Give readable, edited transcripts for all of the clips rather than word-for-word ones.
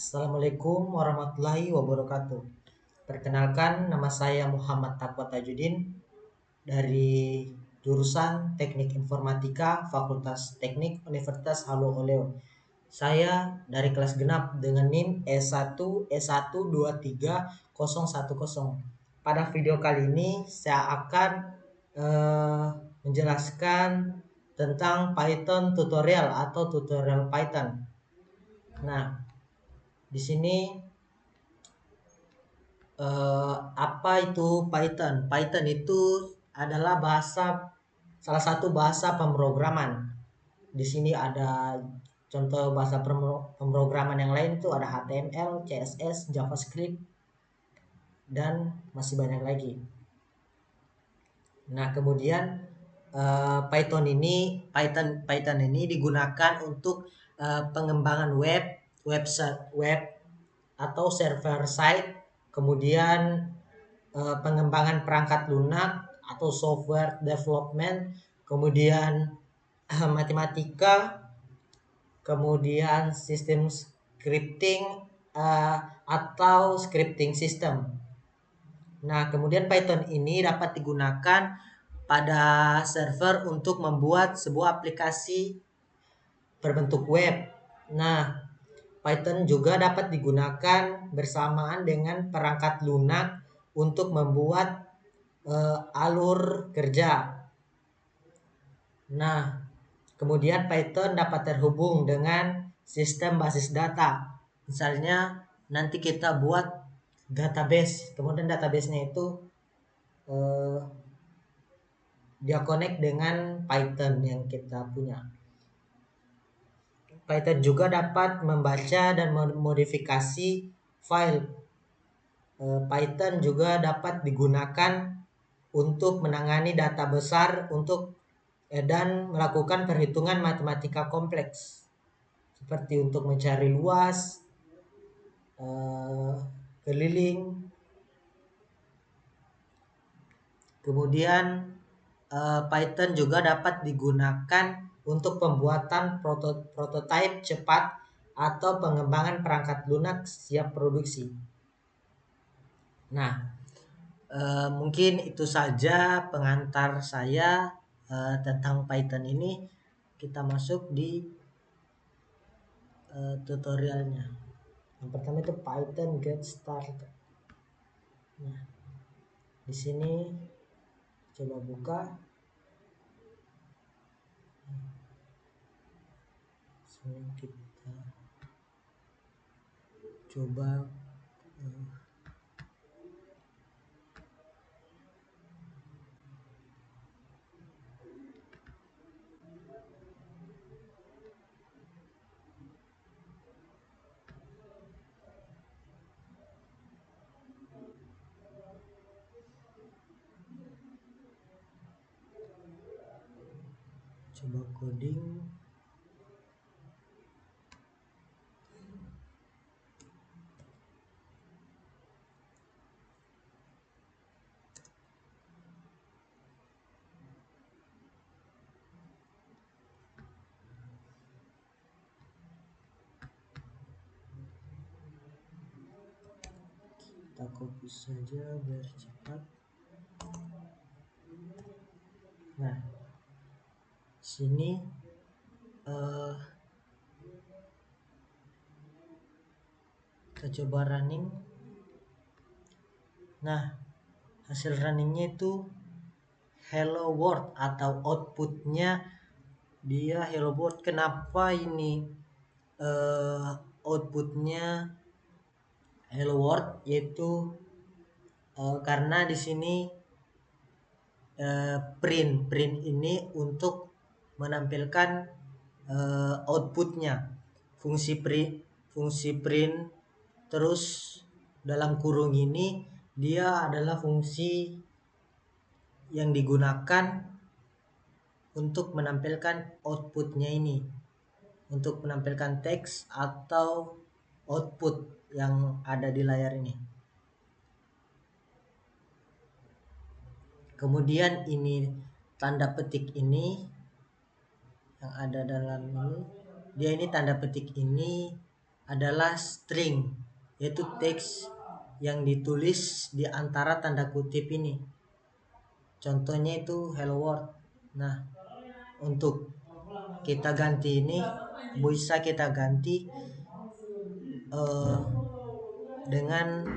Assalamualaikum warahmatullahi wabarakatuh. Perkenalkan, nama saya Muhammad Taqwa Tajuddin dari jurusan Teknik Informatika Fakultas Teknik Universitas Halu Oleo. Saya dari kelas genap dengan NIM E1 E1 23010. Pada video kali ini saya akan menjelaskan tentang Python tutorial atau tutorial Python. Nah, di sini apa itu Python? Python itu adalah salah satu bahasa pemrograman. Di sini ada contoh bahasa pemrograman yang lain itu ada HTML, CSS, JavaScript, dan masih banyak lagi. Nah, kemudian Python ini digunakan untuk pengembangan web atau server side, kemudian pengembangan perangkat lunak atau software development, kemudian matematika, kemudian sistem scripting atau scripting system. Nah, kemudian Python ini dapat digunakan pada server untuk membuat sebuah aplikasi berbentuk web. Nah, Python juga dapat digunakan bersamaan dengan perangkat lunak untuk membuat alur kerja. Nah, kemudian Python dapat terhubung dengan sistem basis data. Misalnya nanti kita buat database, kemudian database-nya itu dia connect dengan Python yang kita punya. Python juga dapat membaca dan memodifikasi file. Python juga dapat digunakan untuk menangani data besar dan melakukan perhitungan matematika kompleks seperti untuk mencari luas, keliling. Kemudian Python juga dapat digunakan untuk pembuatan prototipe cepat atau pengembangan perangkat lunak siap produksi. Nah, mungkin itu saja pengantar saya tentang Python ini. Kita masuk di tutorialnya. Yang pertama itu Python get started. Nah, di sini coba buka. Sini kita coba coding. Kita copy saja biar cepat. Nah, sini kita coba running. Nah, hasil runningnya itu hello world atau outputnya dia hello world. Kenapa ini outputnya hello world? Yaitu karena di sini print ini untuk menampilkan outputnya, fungsi print terus dalam kurung ini dia adalah fungsi yang digunakan untuk menampilkan outputnya ini, untuk menampilkan teks atau output yang ada di layar ini. Kemudian ini tanda petik ini yang ada dalam ini, dia ini tanda petik ini adalah string, yaitu teks yang ditulis di antara tanda kutip ini. Contohnya itu hello world. Nah, untuk kita ganti ini bisa kita ganti dengan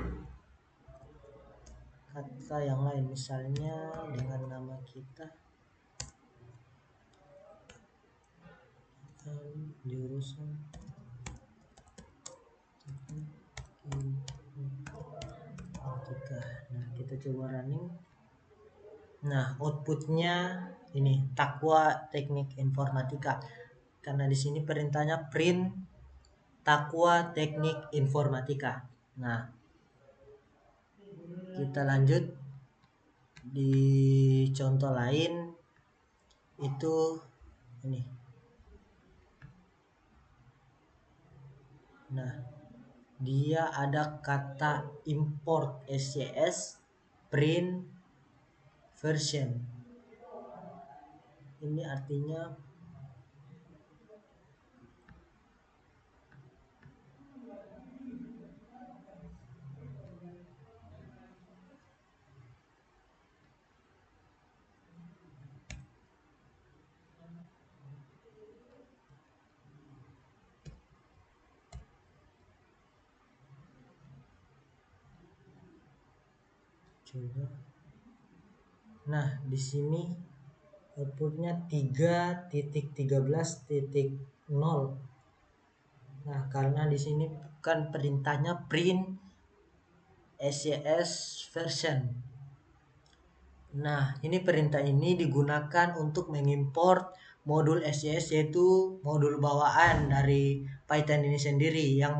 kata yang lain, misalnya dengan nama kita jurusan informatika. Nah, kita coba running. Nah, outputnya ini Takwa Teknik Informatika, karena di sini perintahnya print Takwa Teknik Informatika. Nah, kita lanjut di contoh lain, itu ini. Nah, dia ada kata import SCS print version. Ini artinya coba. Nah, di sini outputnya 3.13.0. Nah, karena di sini kan perintahnya print SCS version. Nah, ini perintah ini digunakan untuk mengimport modul SCS, yaitu modul bawaan dari Python ini sendiri yang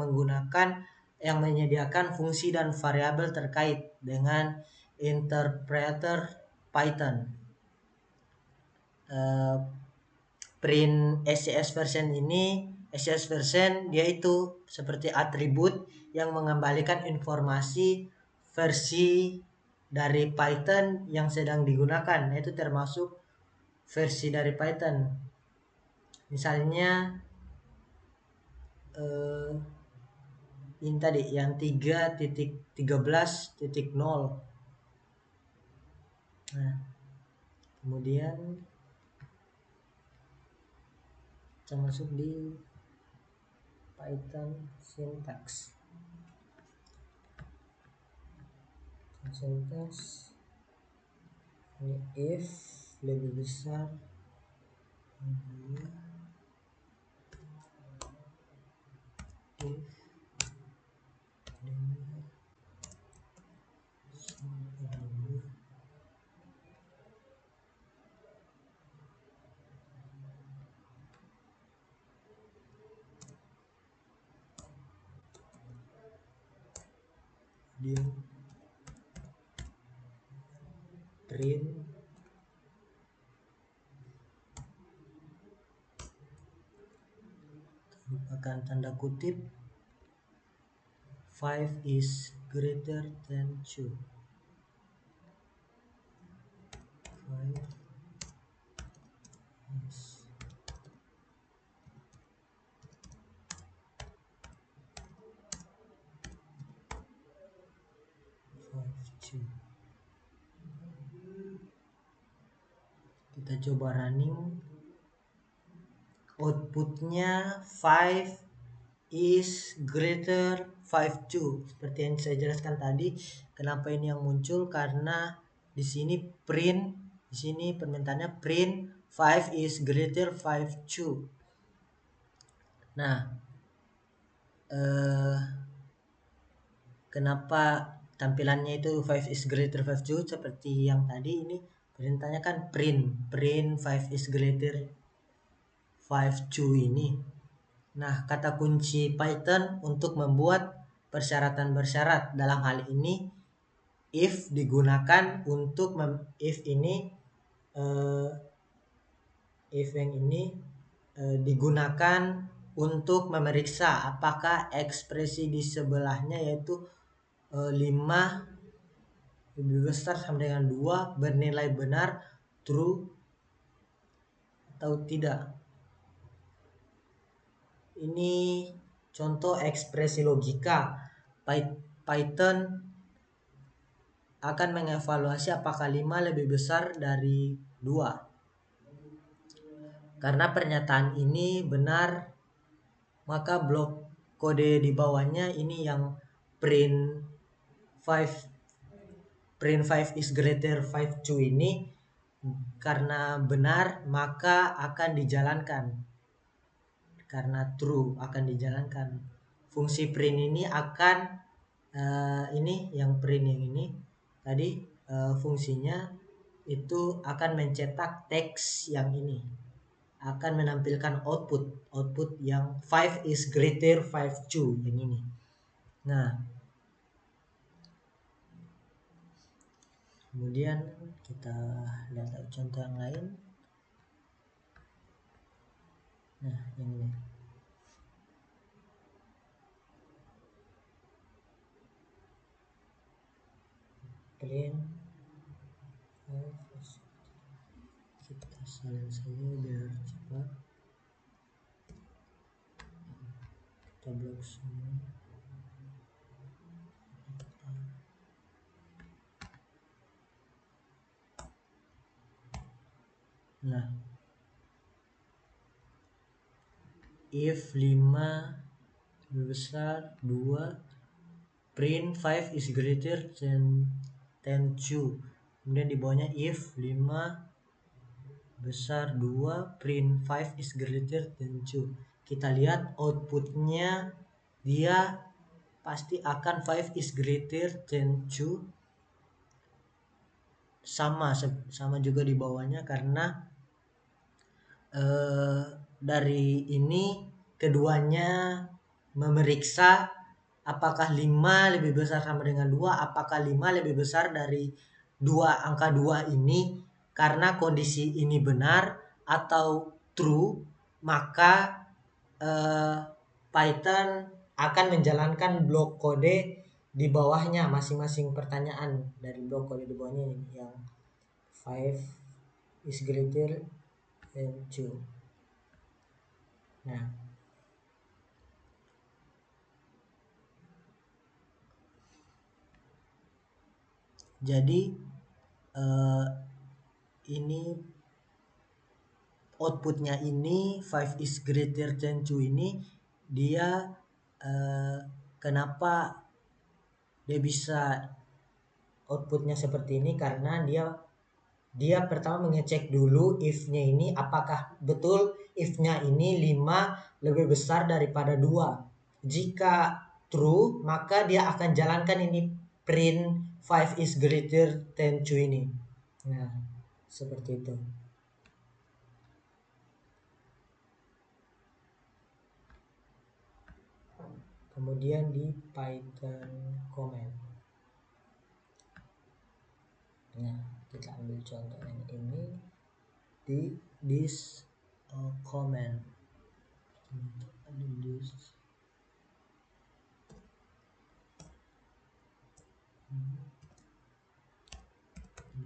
menyediakan fungsi dan variabel terkait dengan interpreter Python. Print SCS version ini, SCS version dia itu seperti atribut yang mengembalikan informasi versi dari Python yang sedang digunakan, itu termasuk versi dari Python. Misalnya ini tadi yang 3.13.0. Nah, kemudian kita masuk di Python syntax. Ini if lebih besar if dia print akan tanda kutip 5 is greater than 2. 5 is kita coba running, outputnya 5 is greater 52. Seperti yang saya jelaskan tadi, kenapa ini yang muncul, karena di sini permintaannya print 5 is greater 52. Nah, kenapa tampilannya itu 5 is greater 52 seperti yang tadi, ini perintahnya kan print 5 is greater 52 ini. Nah, kata kunci Python untuk membuat persyaratan bersyarat dalam hal ini if digunakan untuk if yang ini digunakan untuk memeriksa apakah ekspresi di sebelahnya, yaitu 5 lebih besar sama dengan 2 bernilai benar, true atau tidak. Ini contoh ekspresi logika. Python akan mengevaluasi apakah 5 lebih besar dari 2. Karena pernyataan ini benar, maka blok kode di bawahnya ini yang print 5 is greater 5 ini karena benar maka akan dijalankan. Karena true akan dijalankan. Fungsi print ini akan ini yang print yang ini tadi fungsinya itu akan mencetak teks yang ini, akan menampilkan output yang 5 is greater 5 yang ini. Nah, kemudian kita lihat contoh yang lain. Nah, yang ini. Print 5 is, kita salin saja biar cepat. Kita blok semua. Nah, if 5 lebih besar 2, print 5 is greater than 2. Kemudian di bawahnya if 5 besar 2, print 5 is greater than 2. Kita lihat outputnya dia pasti akan 5 is greater than 2. Sama juga di bawahnya karena dari ini keduanya memeriksa apakah 5 lebih besar sama dengan 2, apakah 5 lebih besar dari angka 2 ini. Karena kondisi ini benar atau true, maka Python akan menjalankan blok kode di bawahnya masing-masing pertanyaan dari blok kode di bawahnya yang 5 is greater than 2. Nah, jadi ini outputnya ini 5 is greater than 2 ini dia kenapa dia bisa outputnya seperti ini, karena dia pertama mengecek dulu if-nya ini apakah betul if-nya ini 5 lebih besar daripada 2. Jika true, maka dia akan jalankan ini print 5 is greater than 2 ini. Nah, seperti itu. Kemudian di Python comment. Nah, kita ambil contoh yang ini di this comment. Ada this.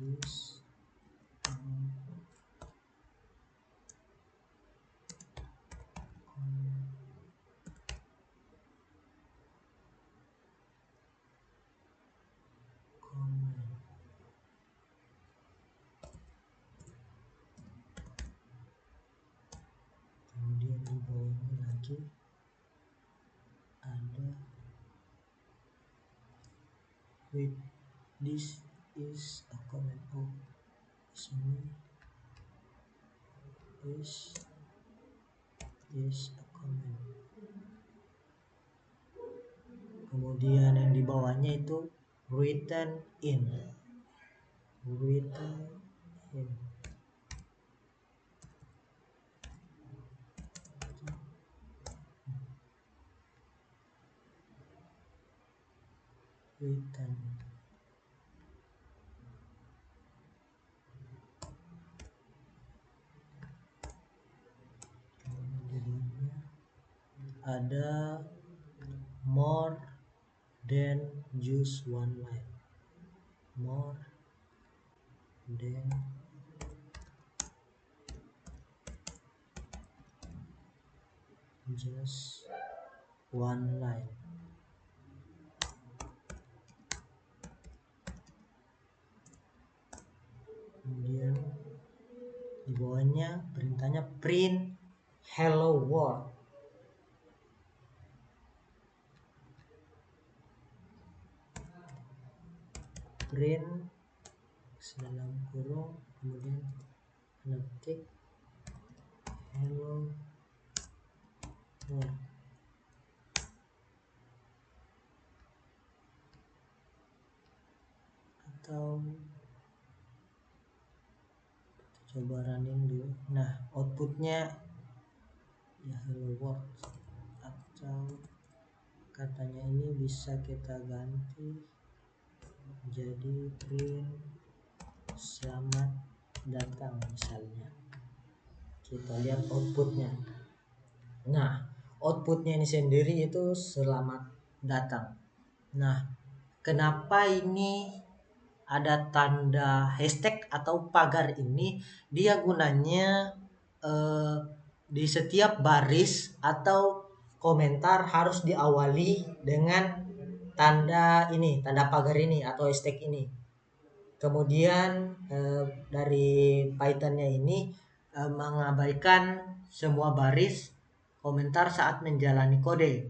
This. Kemudian di bawahnya lagi ada wait, this is a comment. Oh, sini is a comment. Kemudian yang di bawahnya itu written in. Ada more than just one line. More than just one line. Kemudian di bawahnya perintahnya print hello world. Print dalam kurung, kemudian ngetik hello world. Atau coba running dulu. Nah, outputnya ya hello world, atau katanya ini bisa kita ganti jadi print selamat datang misalnya. Kita lihat outputnya. Nah, outputnya ini sendiri itu selamat datang. Nah, kenapa ini ada tanda hashtag atau pagar ini? Dia gunanya di setiap baris atau komentar harus diawali dengan tanda ini, tanda pagar ini atau hashtag ini. Kemudian dari Python-nya ini mengabaikan semua baris komentar saat menjalani kode.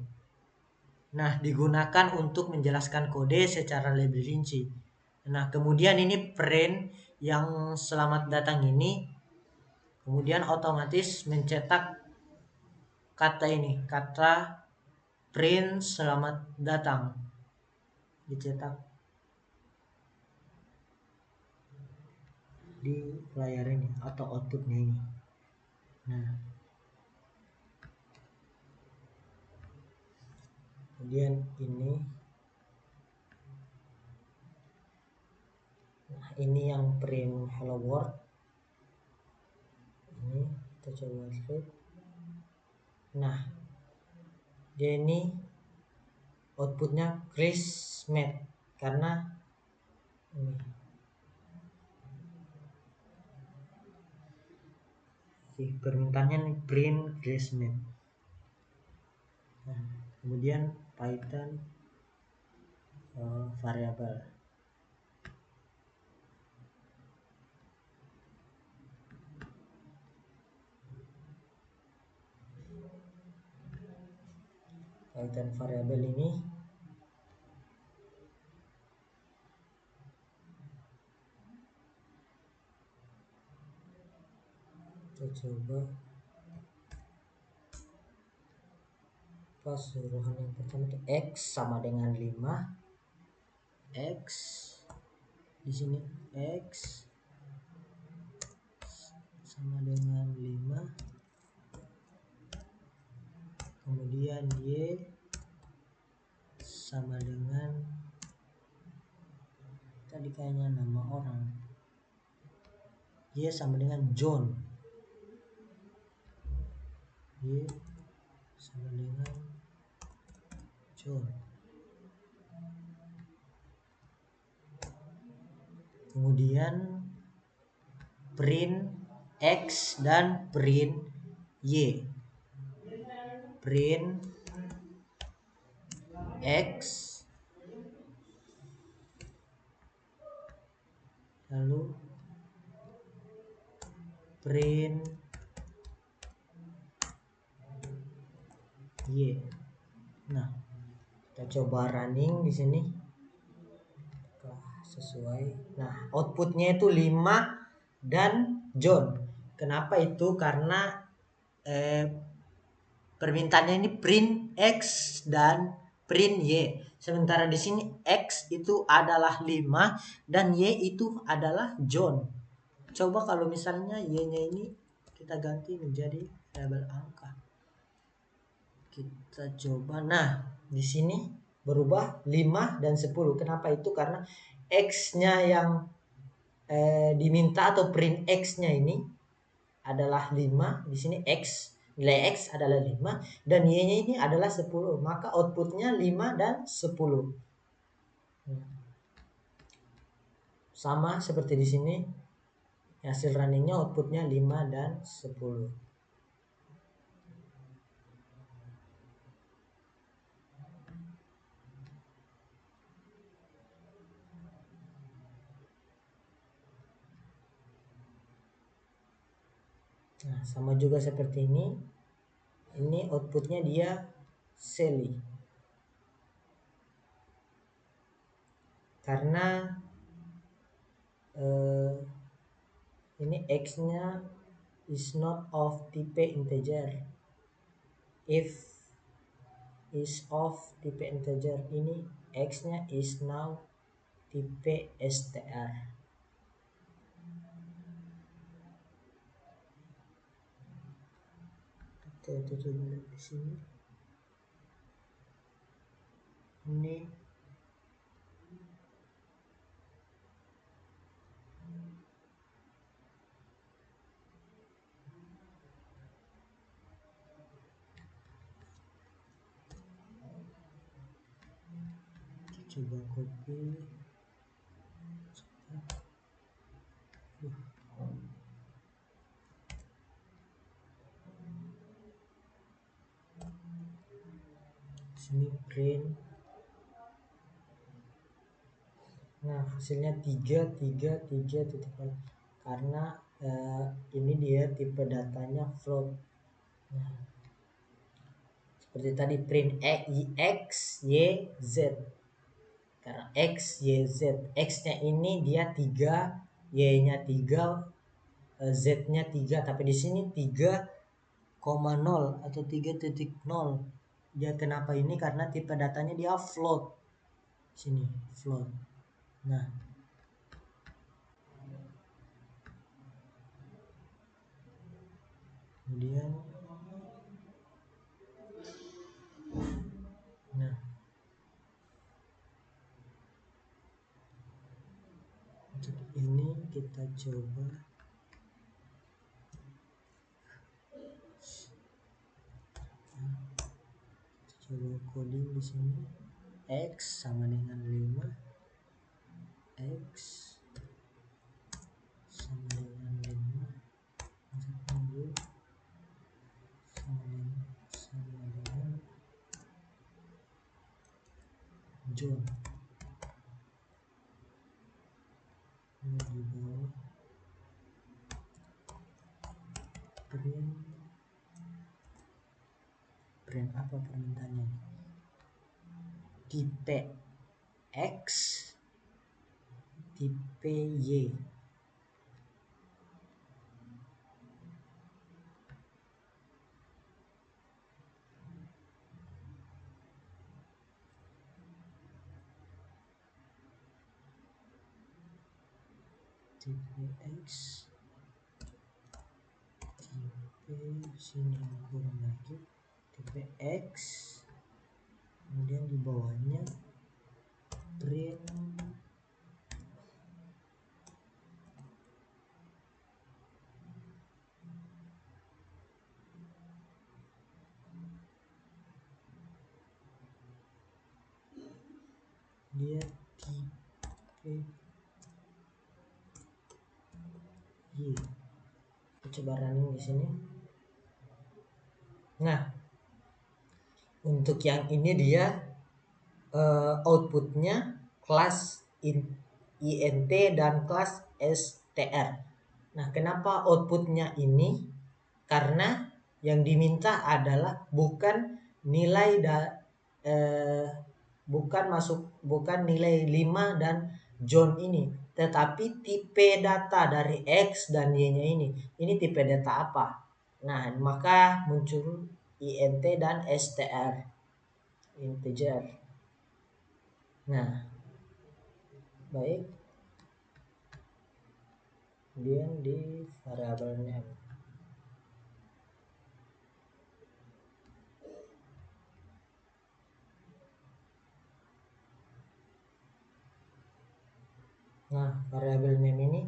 Nah, digunakan untuk menjelaskan kode secara lebih rinci. Nah, kemudian ini print yang selamat datang ini kemudian otomatis mencetak kata ini, kata print selamat datang. Dicetak di layar ini atau outputnya ini. Nah, kemudian ini, nah ini yang print hello world. Ini kita coba read. Nah, dia ini outputnya Christmas karena ini permintaannya nih print Christmas. Nah, kemudian Python variabel. Python variabel ini kita coba pas suruhan yang pertama itu x sama dengan 5, x di sini x sama dengan 5, kemudian y sama dengan tadi kayaknya nama orang, y sama dengan John, y sama dengan John. Kemudian print x dan print y. Print x lalu print y. Nah, kita coba running di sini. Sesuai. Nah, outputnya itu 5 dan John. Kenapa itu? Karena permintaannya ini print x dan print y. Sementara di sini x itu adalah 5 dan y itu adalah John. Coba kalau misalnya y-nya ini kita ganti menjadi variabel angka. Kita coba. Nah, di sini berubah 5 dan 10. Kenapa itu? Karena x-nya yang diminta atau print x-nya ini adalah 5. Di sini x, nilai x adalah 5 dan y-nya ini adalah 10. Maka outputnya 5 dan 10. Sama seperti di sini. Hasil runningnya outputnya 5 dan 10. Nah, sama juga seperti ini. Ini outputnya dia Sally. Karena ini X-nya is not of type integer. If is of type integer, ini X-nya is now type str. Kita tutup dulu di sini. Ini coba copy. Sini print. Nah, hasilnya 3 titik karena ini dia tipe datanya float. Nah, seperti tadi print X, Y, Z. Karena X, Y, Z. X-nya ini dia 3, Y-nya 3, Z-nya 3, tapi di sini 3,0 atau 3.0. Dia kenapa ini? Karena tipe datanya dia float. Sini, float. Nah, kemudian nah, untuk ini kita coba coding di sini. X sama dengan 5, X sama dengan 5, sama dengan John. Ini di bawah print apa permintaannya? Tipe X, tipe Y. Tipe X, tipe sini kurang lagi, tipe X, kemudian di bawahnya print dia tipe Y. Kita coba running di sini. Nah, untuk yang ini dia outputnya kelas int dan kelas str. Nah, kenapa outputnya ini? Karena yang diminta adalah bukan nilai bukan nilai 5 dan John ini, tetapi tipe data dari X dan Y-nya ini. Ini tipe data apa? Nah, maka muncul int dan str, integer. Nah, baik. Kemudian di variabel name. Nah, variabel name ini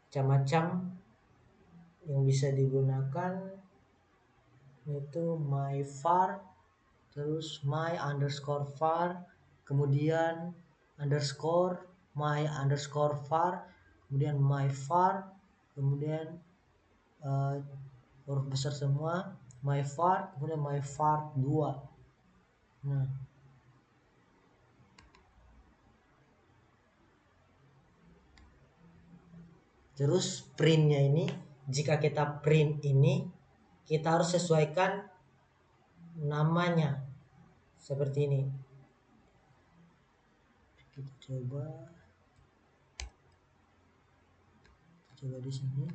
macam-macam yang bisa digunakan, yaitu my var, terus my underscore var, kemudian underscore my underscore var, kemudian my var, kemudian huruf besar semua my var, kemudian my var 2. Nah, terus printnya ini jika kita print ini, kita harus sesuaikan namanya seperti ini. Kita coba di sini.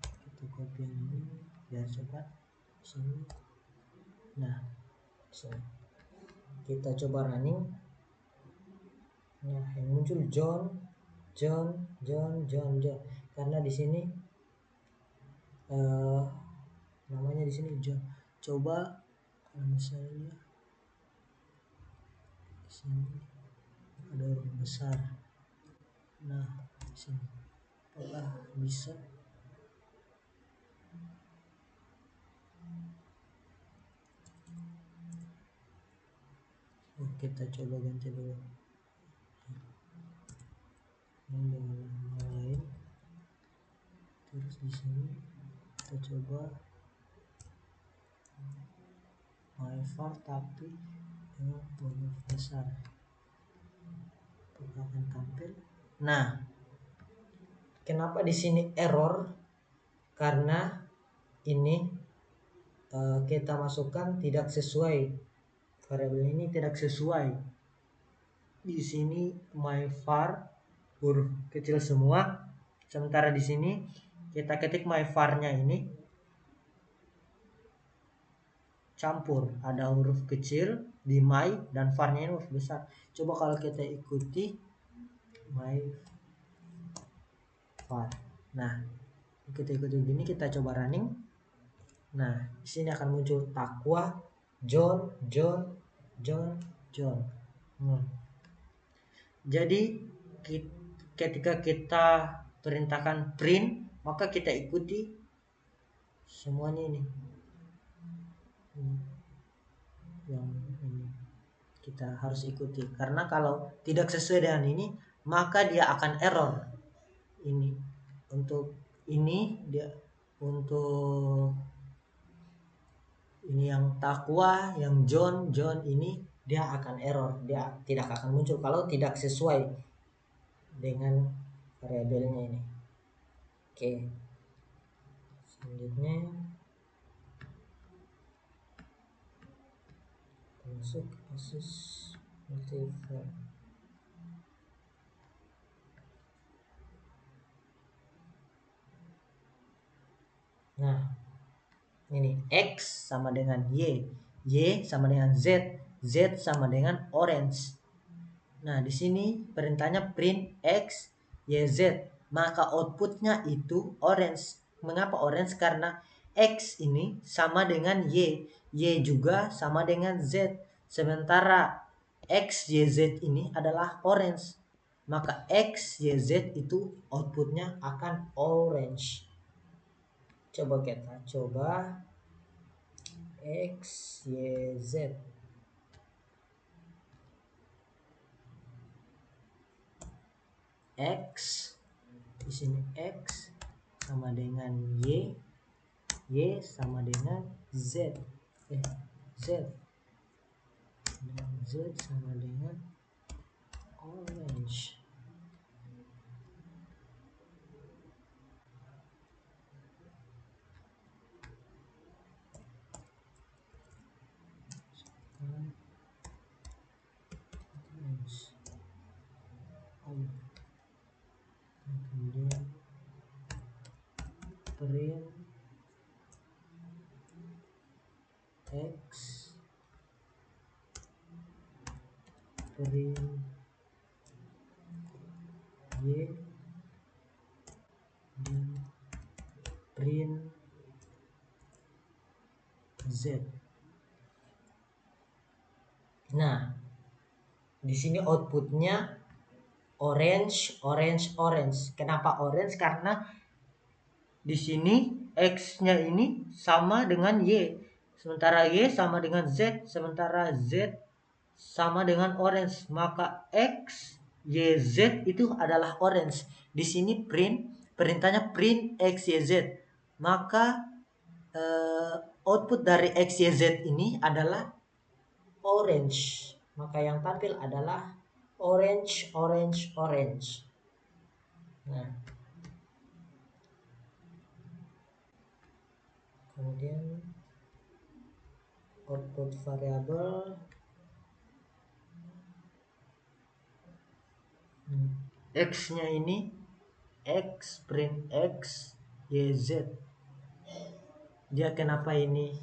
Kita copy yang ini biar cepat. Sini. Nah, sini. Kita coba running. Nah, yang muncul John. Karena di sini namanya di sini John. Coba kalau misalnya di sini ada huruf besar. Nah, di sini apakah bisa? Kita coba ganti dulu. Ini dengan yang lain. Terus di sini kita coba myvar tapi dengan huruf besar. Apakah akan tampil? Nah, kenapa di sini error? Karena ini kita masukkan tidak sesuai, variabel ini tidak sesuai. Di sini myvar huruf kecil semua, sementara di sini kita ketik myvar-nya ini campur, ada huruf kecil di my dan var-nya ini huruf besar. Coba kalau kita ikuti myvar. Nah, kita ikuti gini, kita coba running. Nah, di sini akan muncul Takwa, John. Jadi ketika kita perintahkan print, maka kita ikuti semuanya ini. Yang ini kita harus ikuti, karena kalau tidak sesuai dengan ini, maka dia akan error. Ini untuk ini dia untuk ini yang Takwa, yang John ini dia akan error, dia tidak akan muncul kalau tidak sesuai dengan variabelnya ini. Oke. Selanjutnya masuk Asus Multivar. Nah, ini X sama dengan Y sama dengan Z sama dengan orange. Nah, di sini perintahnya print X, Y, Z, maka outputnya itu orange. Mengapa orange? Karena X ini sama dengan Y juga sama dengan Z. Sementara X, Y, Z ini adalah orange. Maka X, Y, Z itu outputnya akan orange. Coba kita coba X, Y, Z. X di sini X sama dengan Y sama dengan Z. Z dengan Z sama dengan orange. Kemudian print X, print Y, dan print Z. Nah, di sini outputnya orange. Kenapa orange? Karena di sini X-nya ini sama dengan Y, sementara Y sama dengan Z, sementara Z sama dengan orange, maka X, Y, Z itu adalah orange. Di sini perintahnya print X, Y, Z, maka output dari X, Y, Z ini adalah orange, maka yang tampil adalah orange, orange, orange. Nah, kemudian output variabel x-nya ini x, print x, y, z. Dia kenapa ini?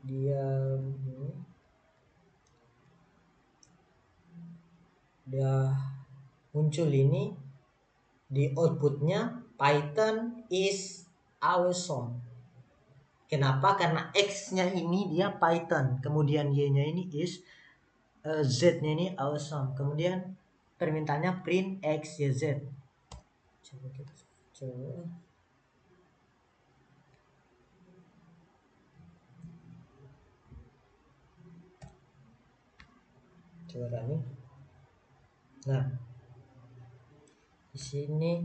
Dia muncul ini di outputnya Python is awesome. Kenapa? Karena x-nya ini dia Python, kemudian y-nya ini is, z-nya ini awesome. Kemudian permintaannya print x, y, z. Coba kita coba. Coba nih. Nah, di sini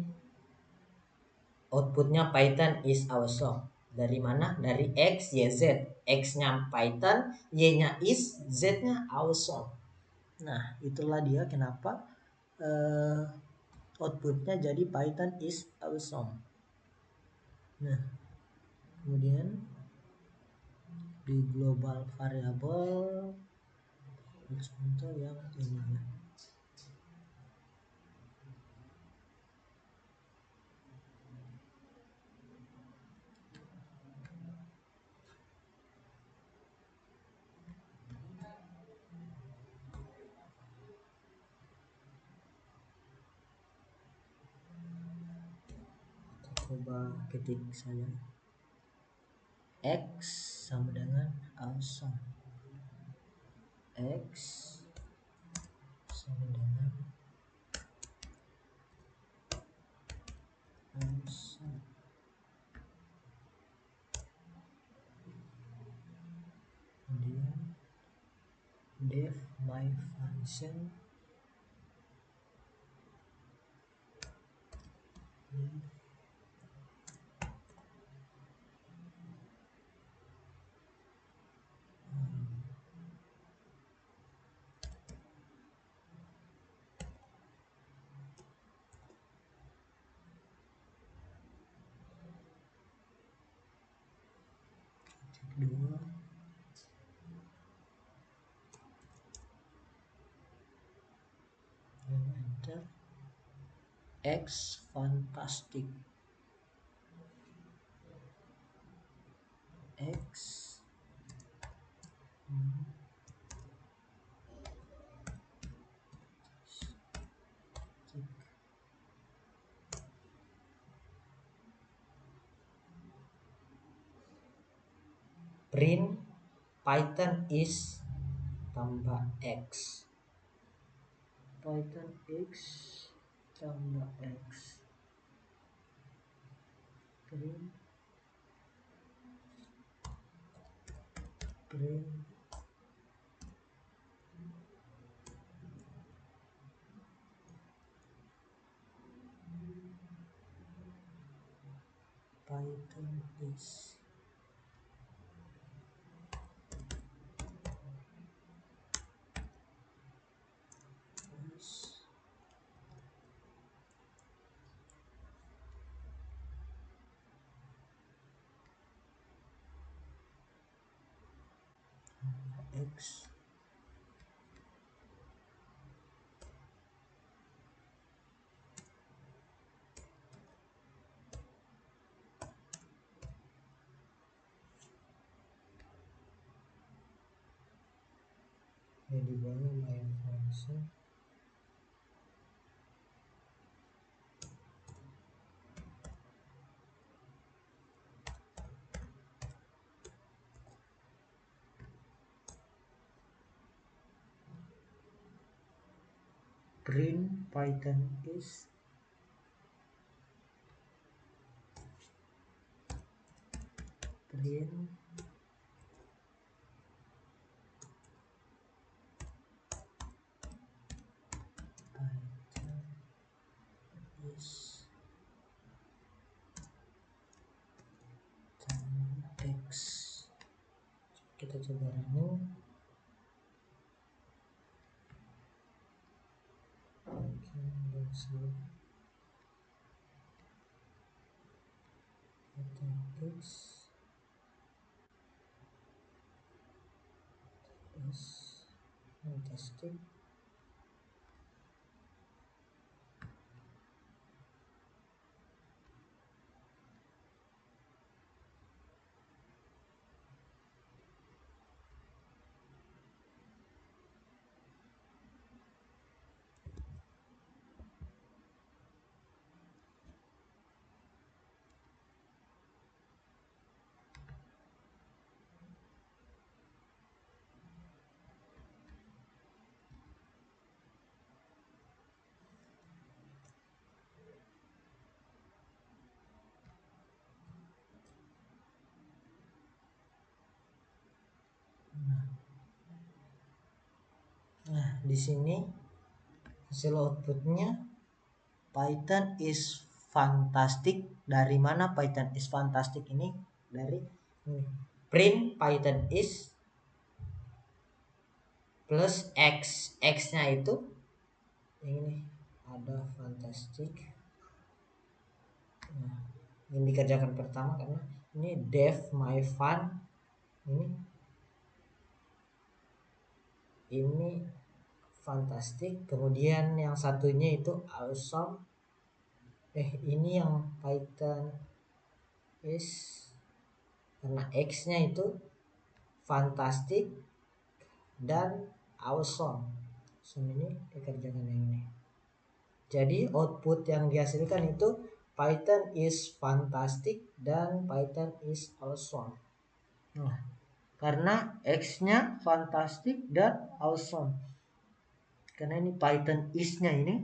outputnya Python is awesome. Dari mana? Dari x, y, z. X-nya Python, y-nya is, z-nya awesome. Nah, itulah dia kenapa outputnya jadi Python is awesome. Nah, kemudian di global variable contoh yang ini ya. Coba ketik saja x sama dengan awesome, x sama dengan awesome. Kemudian def my function dua dan enter x fantastic, x print Python is tambah x, Python x tambah x, print Python is x. Yang di bawah main function print Python is print Python is tambah x. kita coba running. Oke, dan save Python text is fantastic. Nah, di sini hasil outputnya Python is fantastic. Dari mana Python is fantastic ini? Dari print Python is plus x nya itu ini ada fantastic. Nah, ini dikerjakan pertama karena ini def my fun, ini fantastic, kemudian yang satunya itu awesome. Ini yang Python is karena x-nya itu fantastic dan awesome. So ini dikerjakan yang ini. Jadi output yang dihasilkan itu Python is fantastic dan Python is awesome. Nah, karena x-nya fantastic dan awesome. Karena ini Python is-nya ini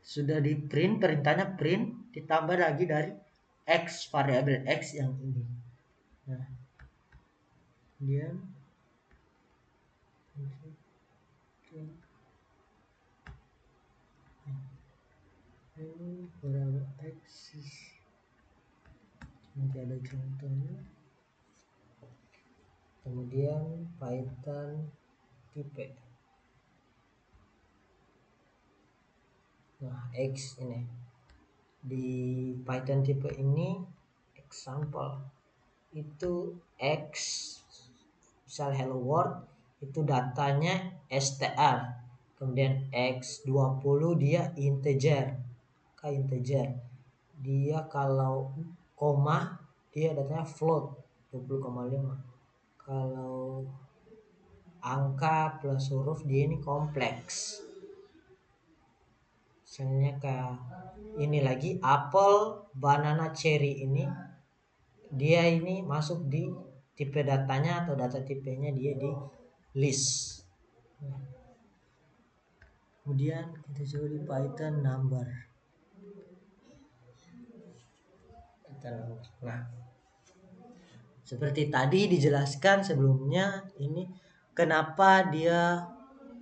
sudah di print, perintahnya print ditambah lagi dari x, variabel x yang ini. Nah, kemudian ini variabel x, nanti ada contohnya. Kemudian Python tipe. Nah, x ini di Python tipe ini example itu x, misal hello world itu datanya str, kemudian x20 dia integer, dia kalau koma dia datanya float 20,5, kalau angka plus huruf dia ini kompleks. Misalnya kayak ini lagi apple, banana, cherry ini dia ini masuk di tipe datanya atau data tipenya dia di list. Kemudian kita coba di Python number. Nah, seperti tadi dijelaskan sebelumnya, ini kenapa dia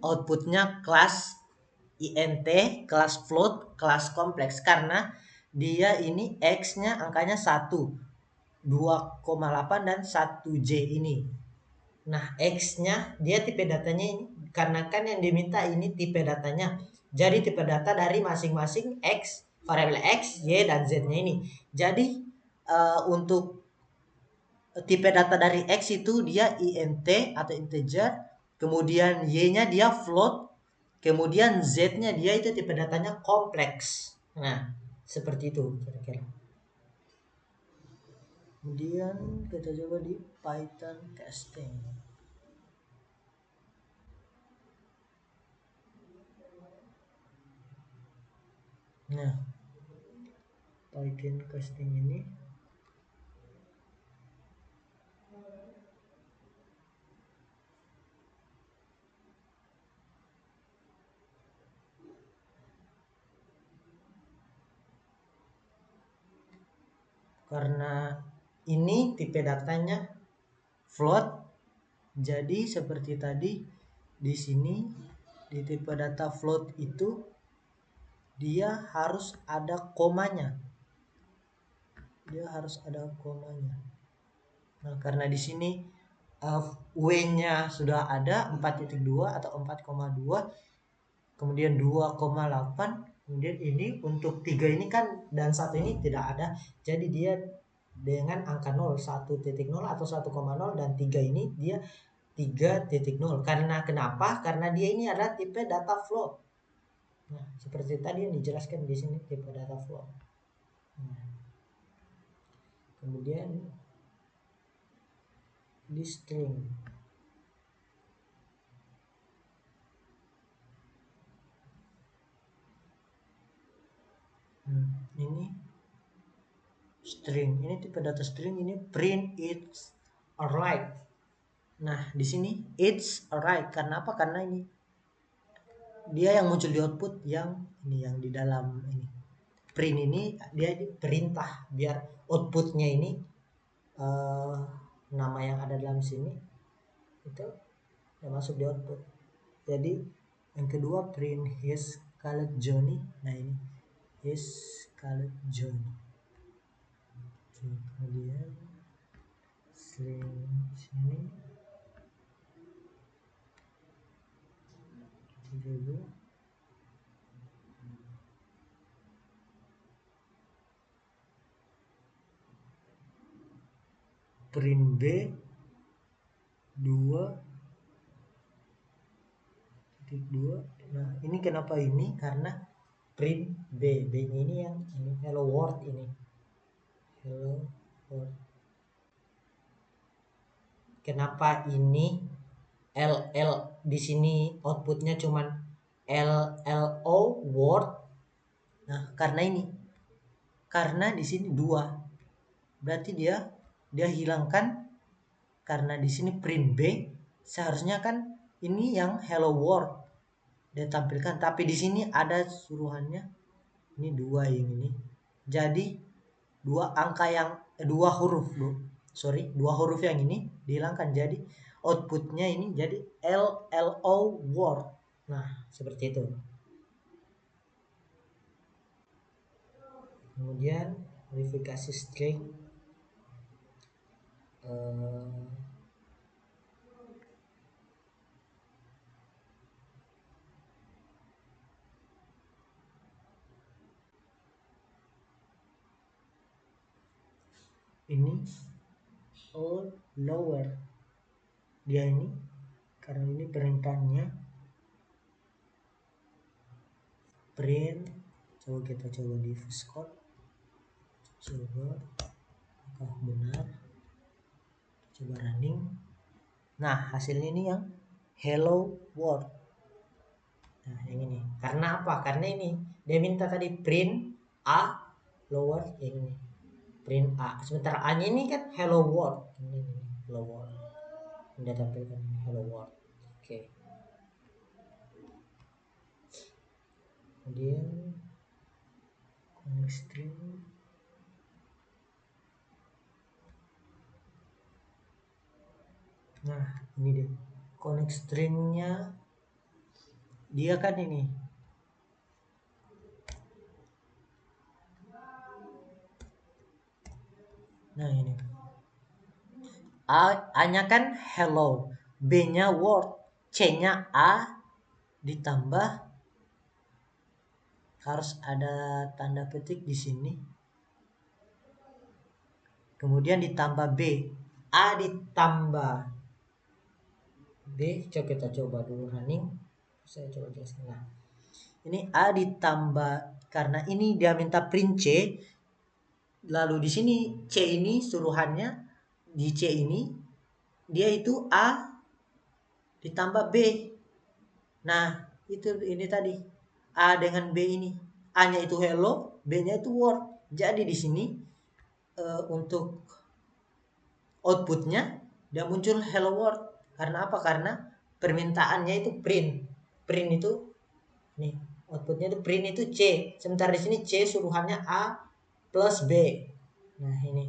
outputnya kelas int, kelas float, kelas kompleks, karena dia ini x-nya angkanya 1, 2,8 dan 1j ini. Nah, x-nya dia tipe datanya ini karena kan yang diminta ini tipe datanya. Jadi tipe data dari masing-masing x, variabel x, y dan z-nya ini. Jadi untuk tipe data dari x itu dia int atau integer, kemudian y-nya dia float, kemudian z-nya dia itu tipe datanya kompleks. Nah, seperti itu kira-kira. Kemudian kita coba di Python casting. Nah, Python casting ini karena ini tipe datanya float, jadi seperti tadi di sini di tipe data float itu dia harus ada komanya. Nah, karena di sini W-nya sudah ada 4.2 atau 4,2, kemudian 2,8, kemudian ini untuk 3 ini kan dan 1 ini tidak ada, jadi dia dengan angka 0, 1.0 atau 1,0, dan 3 ini dia 3.0. Karena kenapa? Karena dia ini adalah tipe data float. Nah, seperti tadi yang dijelaskan di sini tipe data float. Nah, kemudian di string. Ini string, ini tipe data string, ini print it's alright. Nah, di sini it's alright. Karena apa? Karena ini dia yang muncul di output yang ini, yang di dalam ini. Print ini dia perintah biar outputnya ini nama yang ada dalam sini itu yang masuk di output. Jadi yang kedua print his colored Johnny. Nah, ini his colored Johnny. Kemudian string sini juga print B 2.2. Nah, ini kenapa ini? Karena print B nya ini yang ini hello world, ini hello world. Kenapa ini LL di sini outputnya cuman LLO word? Nah, karena ini, karena di sini 2, berarti dia hilangkan. Karena di sini print B, seharusnya kan ini yang hello world dia tampilkan, tapi di sini ada suruhannya ini 2 ini. Jadi dua huruf yang ini dihilangkan, jadi outputnya ini jadi LLO word. Nah, seperti itu. Kemudian verifikasi string, ini all lower, dia ini karena ini perintahnya print. Kita coba di VS Code, coba apakah benar, coba running. Nah, hasilnya ini yang hello world. Nah, yang ini karena apa? Karena ini dia minta tadi print A lower, ini print A, sementara A nya ini kan hello world. Ini hello world, dia tampilkan hello world. Oke. Kemudian string, nah ini dia connect stringnya, dia kan ini nah ini A nya kan hello, B nya word, C nya A, ditambah harus ada tanda petik di sini, kemudian ditambah B, A ditambah B. Kita coba dulu running, saya coba jelaskan. Nah, ini A ditambah, karena ini dia minta print C, lalu di sini C ini suruhannya di C ini dia itu A ditambah B. Nah, itu ini tadi A dengan B ini, A nya itu hello, B nya itu word. Jadi di sini untuk outputnya dia muncul hello world. Karena apa? Karena permintaannya itu print itu nih, outputnya itu print itu C, sementara di sini C suruhannya A plus B. Nah, ini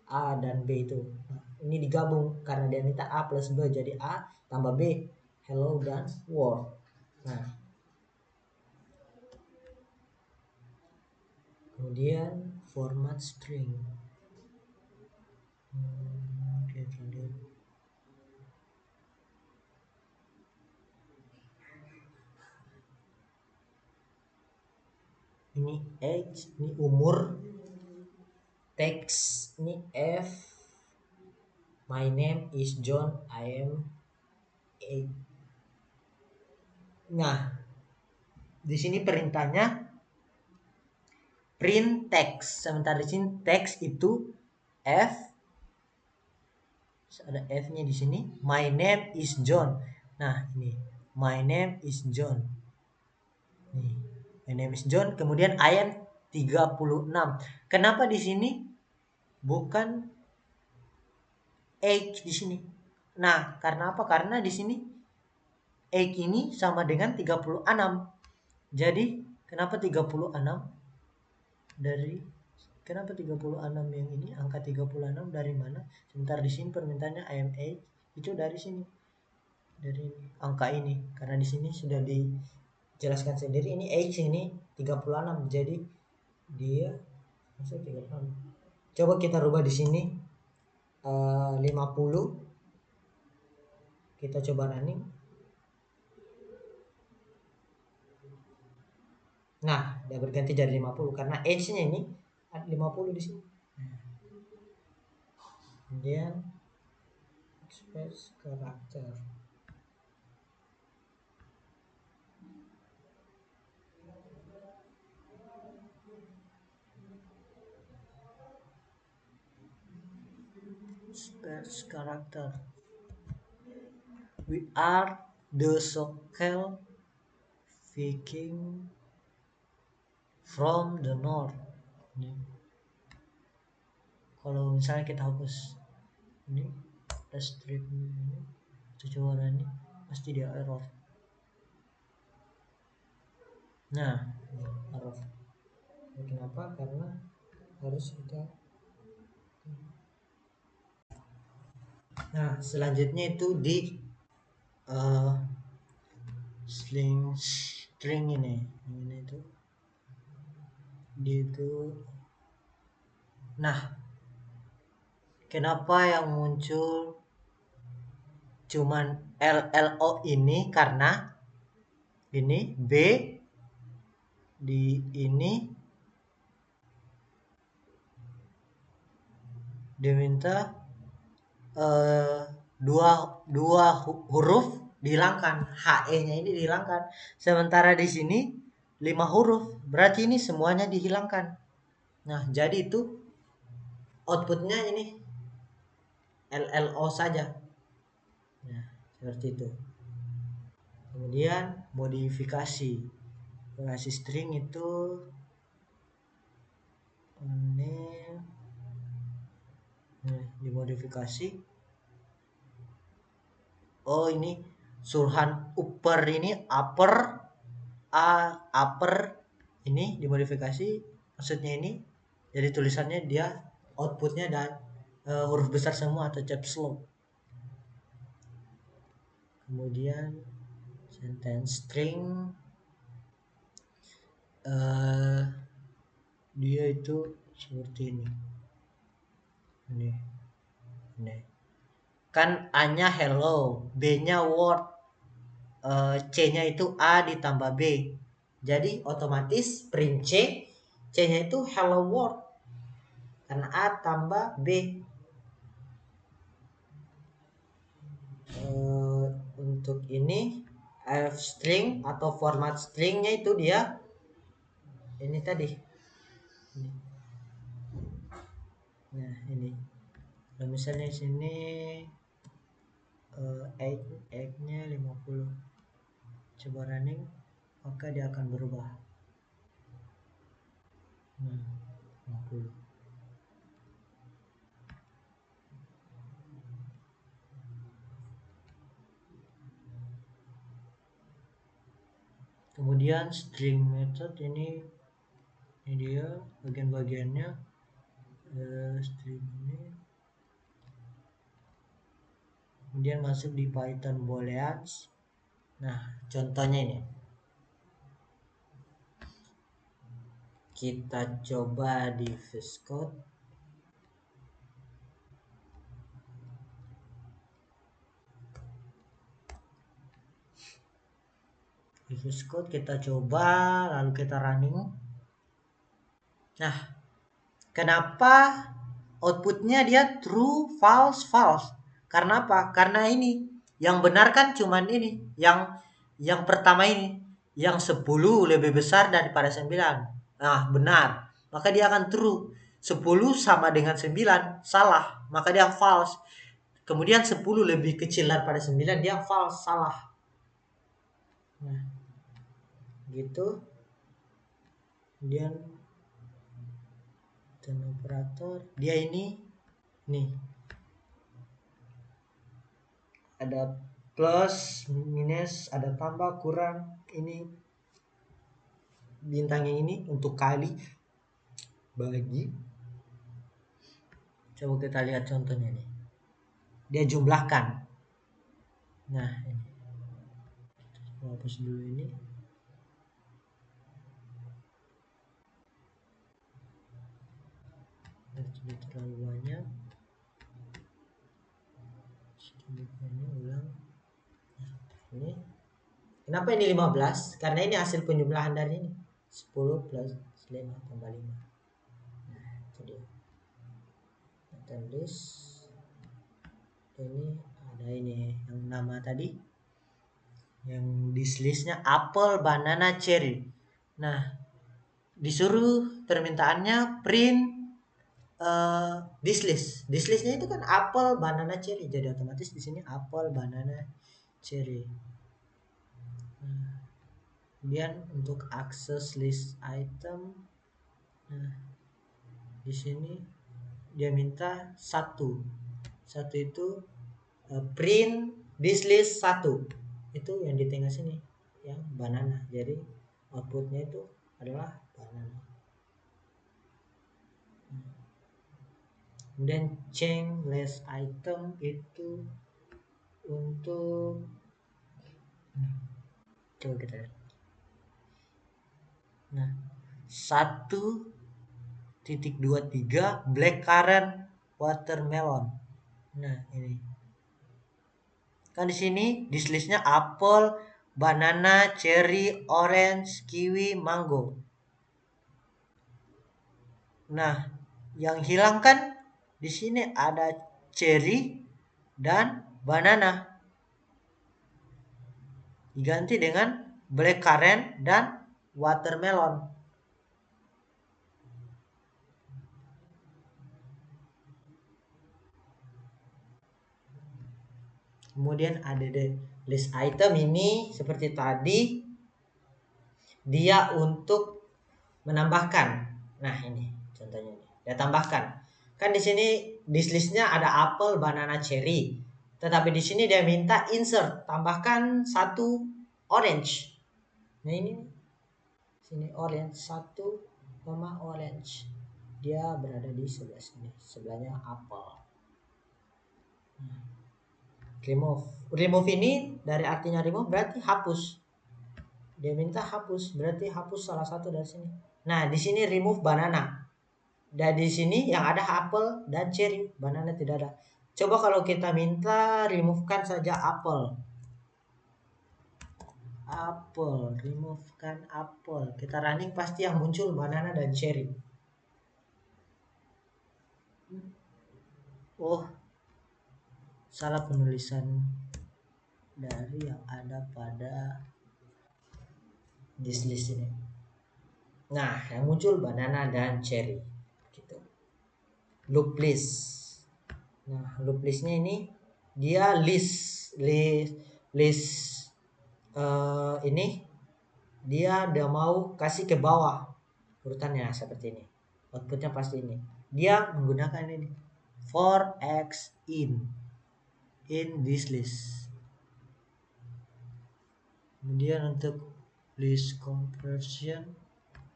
A dan B itu, nah, ini digabung karena dia minta A plus B, jadi A tambah B hello dan world. Nah, kemudian format string, kita lihat ini age, ini umur, text ini F, my name is John, I am 8. Nah, di sini perintahnya print text. Sementara di sini text itu F, ada F-nya di sini. My name is John. Nah, ini my name is John. Nih, my name is John. Kemudian I am 36. Kenapa di sini bukan age di sini? Nah, karena apa? Karena di sini age ini sama dengan 36. Jadi, kenapa 36? Kenapa 36 yang ini? Angka 36 dari mana? Sebentar, di sini permintaannya I am age itu dari sini. Dari angka ini. Karena di sini sudah dijelaskan sendiri ini age ini 36. Jadi dia masuk 36. Coba kita rubah di sini 50. Kita coba running. Nah, dia berganti jadi 50 karena age-nya ini ada 50 di sini. Kemudian express karakter. Express karakter. We are the Sokel Viking from the north. Ini. Kalau misalnya kita hapus ini strip ini, coba ini pasti dia error. Nah, ini error. Kenapa? Karena harus kita. Nah, selanjutnya itu di string ini itu di itu. Nah, kenapa yang muncul cuman LLO ini? Karena ini B di ini diminta dua huruf dihilangkan, HE-nya ini dihilangkan. Sementara di sini 5 huruf, berarti ini semuanya dihilangkan. Nah, jadi itu outputnya ini LLO saja. Nah, seperti itu. Kemudian modifikasi string itu ini dimodifikasi. Oh, ini Surhan upper ini upper upper ini dimodifikasi, maksudnya ini jadi tulisannya dia outputnya dan huruf besar semua atau caps lock. Kemudian sentence string dia itu seperti ini kan A-nya hello, B-nya word, C-nya itu A ditambah B, jadi otomatis print C-nya itu hello world karena A tambah B. Untuk ini f string atau format stringnya itu dia ini tadi ini. Nah, ini kalau misalnya sini egg-nya 50, coba running maka dia akan berubah. 50. Kemudian string method ini dia bagian-bagiannya string ini. Kemudian masuk di Python booleans. Nah, contohnya ini kita coba di VS Code. Di VS Code kita coba lalu kita running. Nah, kenapa outputnya dia true, false, false? Karena apa? Karena ini yang benar kan cuman ini, yang pertama ini, yang 10 lebih besar daripada 9. Nah, benar. Maka dia akan true. 10 sama dengan 9 salah, maka dia false. Kemudian 10 lebih kecil daripada 9 dia false, salah. Nah, gitu. Kemudian dan operator dia ini nih ada plus, minus, ada tambah, kurang. Ini bintangnya ini untuk kali, bagi. Coba kita lihat contohnya nih. Dia jumlahkan. Nah, ini. Hapus dulu ini. Sudah terlalu banyak. Sedikitnya ulang. Nah, ini. Kenapa ini 15? Karena ini hasil penjumlahan dari ini. 10 plus 5 tambah 5. Nah, itu dia. Kita list. Ini ada ini yang nama tadi. Yang di listnya apple, banana, cherry. Nah, disuruh permintaannya print this list. This listnya itu kan apple, banana, cherry. Jadi otomatis di sini apple, banana, cherry. Nah, kemudian untuk akses list item, nah di sini dia minta satu itu print this list 1. Itu yang di tengah sini, yang banana. Jadi outputnya itu adalah banana. Kemudian change list item itu untuk coba kita lihat. Nah, 1.23 blackcurrant watermelon. Nah, ini. Kan di sini di listnya apple, banana, cherry, orange, kiwi, mango. Nah, yang hilang kan di sini ada cherry dan banana. Diganti dengan blackcurrant dan watermelon. Kemudian ada the list item ini seperti tadi, dia untuk menambahkan. Nah, ini contohnya nih. Dia tambahkan. Kan di sini di listnya ada apple, banana, cherry. Tetapi di sini dia minta insert, tambahkan satu orange. Nah, ini sini orange, satu koma orange. Dia berada di sebelah sini. Sebelahnya apple. Nah, remove ini dari artinya remove berarti hapus. Dia minta hapus, berarti hapus salah satu dari sini. Nah, di sini remove banana. Dan di sini yang ada apple dan cherry, banana tidak ada. Coba kalau kita minta removekan saja apple. Apple, removekan apple. Kita running pasti yang muncul banana dan cherry. Oh, salah penulisan dari yang ada pada this list ini. Nah, yang muncul banana dan cherry. Gitu. Loop list. Nah, loop listnya ini dia list ini dia mau kasih ke bawah urutannya seperti ini. Outputnya pasti ini. Dia menggunakan ini for x in this list. Kemudian untuk list conversion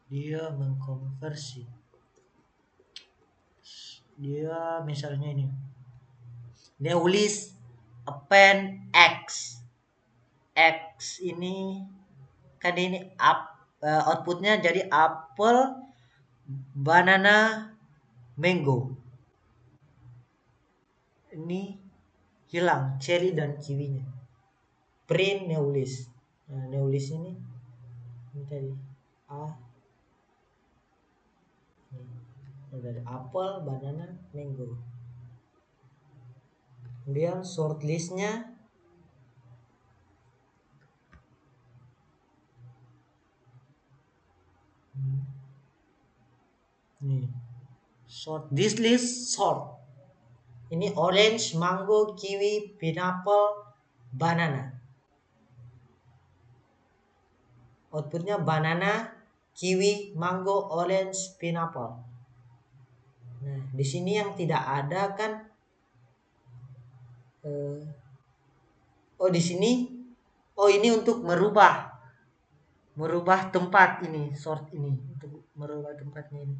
dia mengkonversi. Dia misalnya ini. Dia list append x. X ini kan ini outputnya jadi apple, banana, mango. Ini hilang cherry dan kiwinya. Print new list. Nah, new list ini tadi A. Dari apel, banana, mango. Kemudian short listnya nih. Short, this list short. Ini orange, mango, kiwi, pineapple, banana. Outputnya banana, kiwi, mango, orange, pineapple. Nah, di sini yang tidak ada kan di sini ini untuk merubah tempat ini, sort ini untuk merubah tempatnya ini.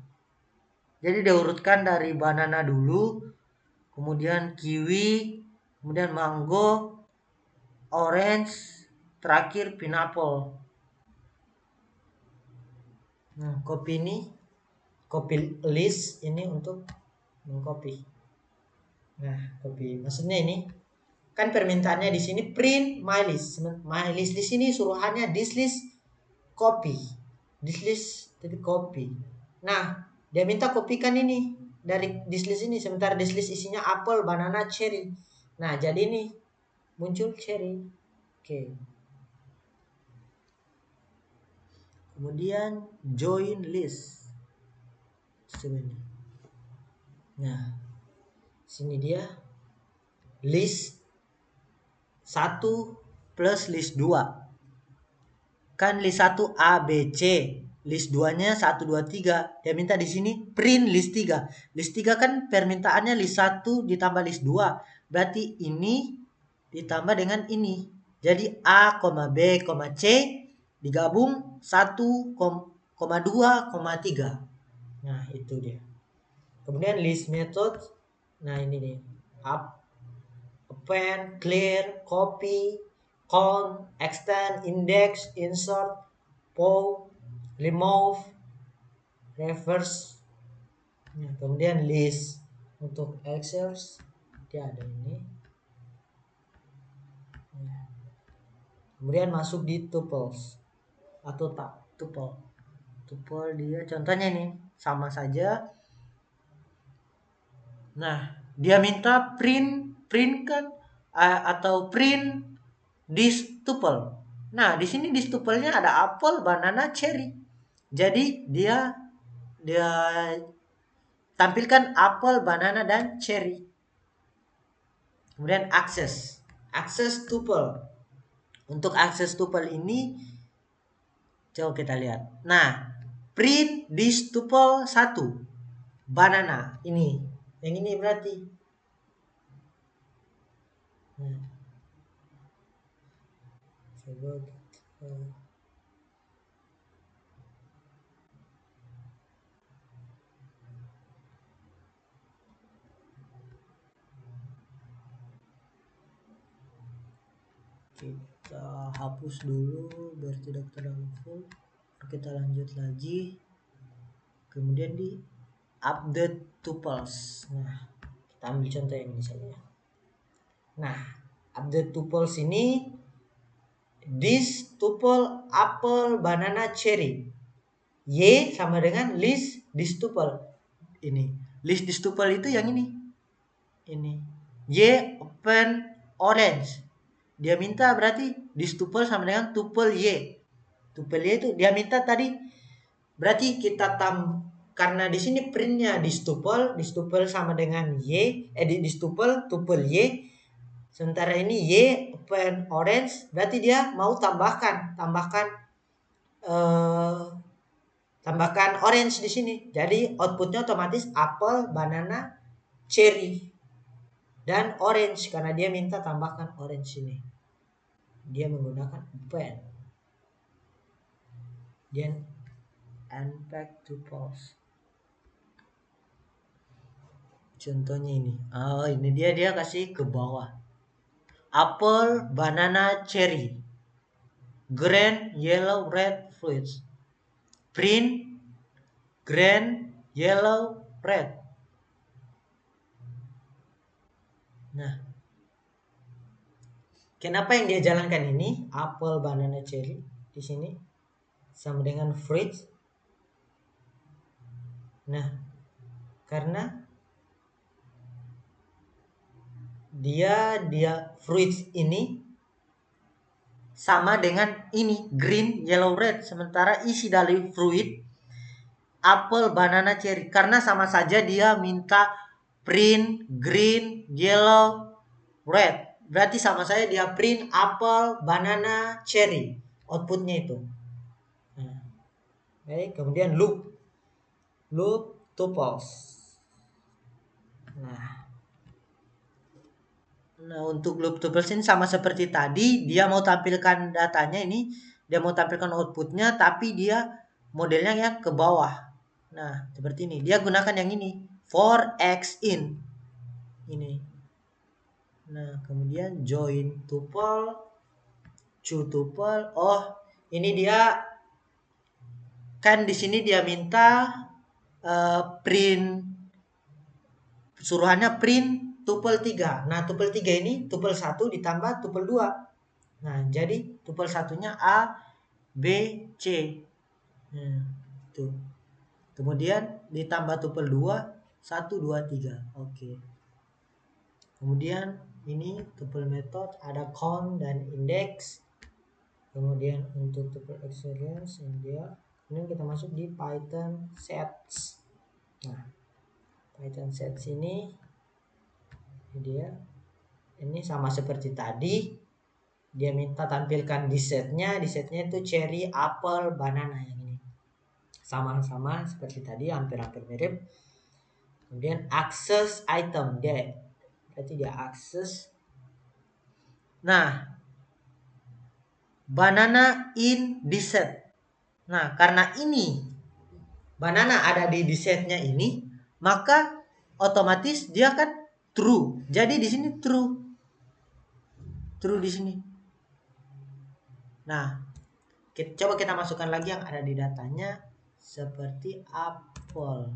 Jadi diurutkan dari banana dulu, kemudian kiwi, kemudian mango, orange, terakhir pineapple. Nah, copy list ini untuk mengcopy. Nah, copy maksudnya ini kan permintaannya di sini print my list. My list di sini suruhannya this list copy. This list tapi copy. Nah, dia minta kopikan ini dari this list ini, sementara this list isinya apple, banana, cherry. Nah, jadi ini muncul cherry. Oke. Kemudian join list. Sebenarnya. Nah, sini dia list 1 plus list 2. Kan list 1 A, B, C. List 2-nya 1, 2, 3. Dia minta di sini print list 3. List 3 kan permintaannya list 1 ditambah list 2. Berarti ini ditambah dengan ini. Jadi A, B, C digabung 1, 2, 3. Nah, itu dia. Kemudian list method. Nah, ini nih. Append, clear, copy, count, extend, index, insert, pull, remove, reverse. Nah, kemudian list untuk access dia ada ini. Nah, kemudian masuk di tuples atau tuple. Tuple dia contohnya ini sama saja. Nah, dia minta print kan atau print this tuple. Nah, di sini this tuple-nya ada apple, banana, cherry. Jadi dia tampilkan apple, banana, dan cherry. Kemudian access tuple. Untuk access tuple ini coba kita lihat. Nah, print this tuple 1 banana ini. Yang ini berarti coba kita hapus dulu biar tidak terlalu full. Kita lanjut lagi. Kemudian di update tuples. Nah, kita ambil contoh yang ini saja. Nah, update tuples ini this tuple apple, banana, cherry. Y sama dengan list this tuple. Ini. List this tuple itu yang ini. Ini. Y open orange. Dia minta berarti this tuple sama dengan tuple Y. Tuple Y itu dia minta tadi berarti kita karena di sini printnya this tuple sama dengan Y, this tuple Y. Sementara ini Y open orange, berarti dia mau tambahkan orange di sini. Jadi outputnya otomatis apple, banana, cherry, dan orange karena dia minta tambahkan orange ini. Dia menggunakan open. Then unpack tuples. Contohnya ini. Ini dia kasih ke bawah. Apple, banana, cherry. Green, yellow, red fruits. Print green, yellow, red. Nah, kenapa yang dia jalankan ini apple, banana, cherry di sini sama dengan fruits? Nah, karena dia fruits ini sama dengan ini green, yellow, red. Sementara isi dari fruit apple, banana, cherry. Karena sama saja dia minta print green, yellow, red. Berarti sama saja dia print apple, banana, cherry. Outputnya itu. Nah, baik, kemudian loop tuples. Nah, untuk loop tuples ini sama seperti tadi, dia mau tampilkan datanya ini, dia mau tampilkan outputnya, tapi dia modelnya ya ke bawah. Nah, seperti ini. Dia gunakan yang ini, for x in. Ini. Nah, kemudian join tuple, to tuple. Oh, ini dia kan di sini dia minta print suruhannya print tuple 3. Nah, tuple 3 ini tuple 1 ditambah tuple 2. Nah, jadi tuple satunya A, B, C. Tuh. Kemudian ditambah tuple 2, 1, 2, 3. Oke. Kemudian ini tuple method ada count dan index. Kemudian untuk tuple experience dia. Kemudian kita masuk di Python sets. Nah, Python sets ini dia ini sama seperti tadi, dia minta tampilkan di setnya itu cherry, apple, banana yang ini sama-sama seperti tadi, hampir-hampir mirip. Kemudian access item, dia berarti dia akses. Nah, banana in di set. Nah, karena ini banana ada di setnya ini, maka otomatis dia kan true. Jadi di sini true di sini. Nah, coba kita masukkan lagi yang ada di datanya seperti apple.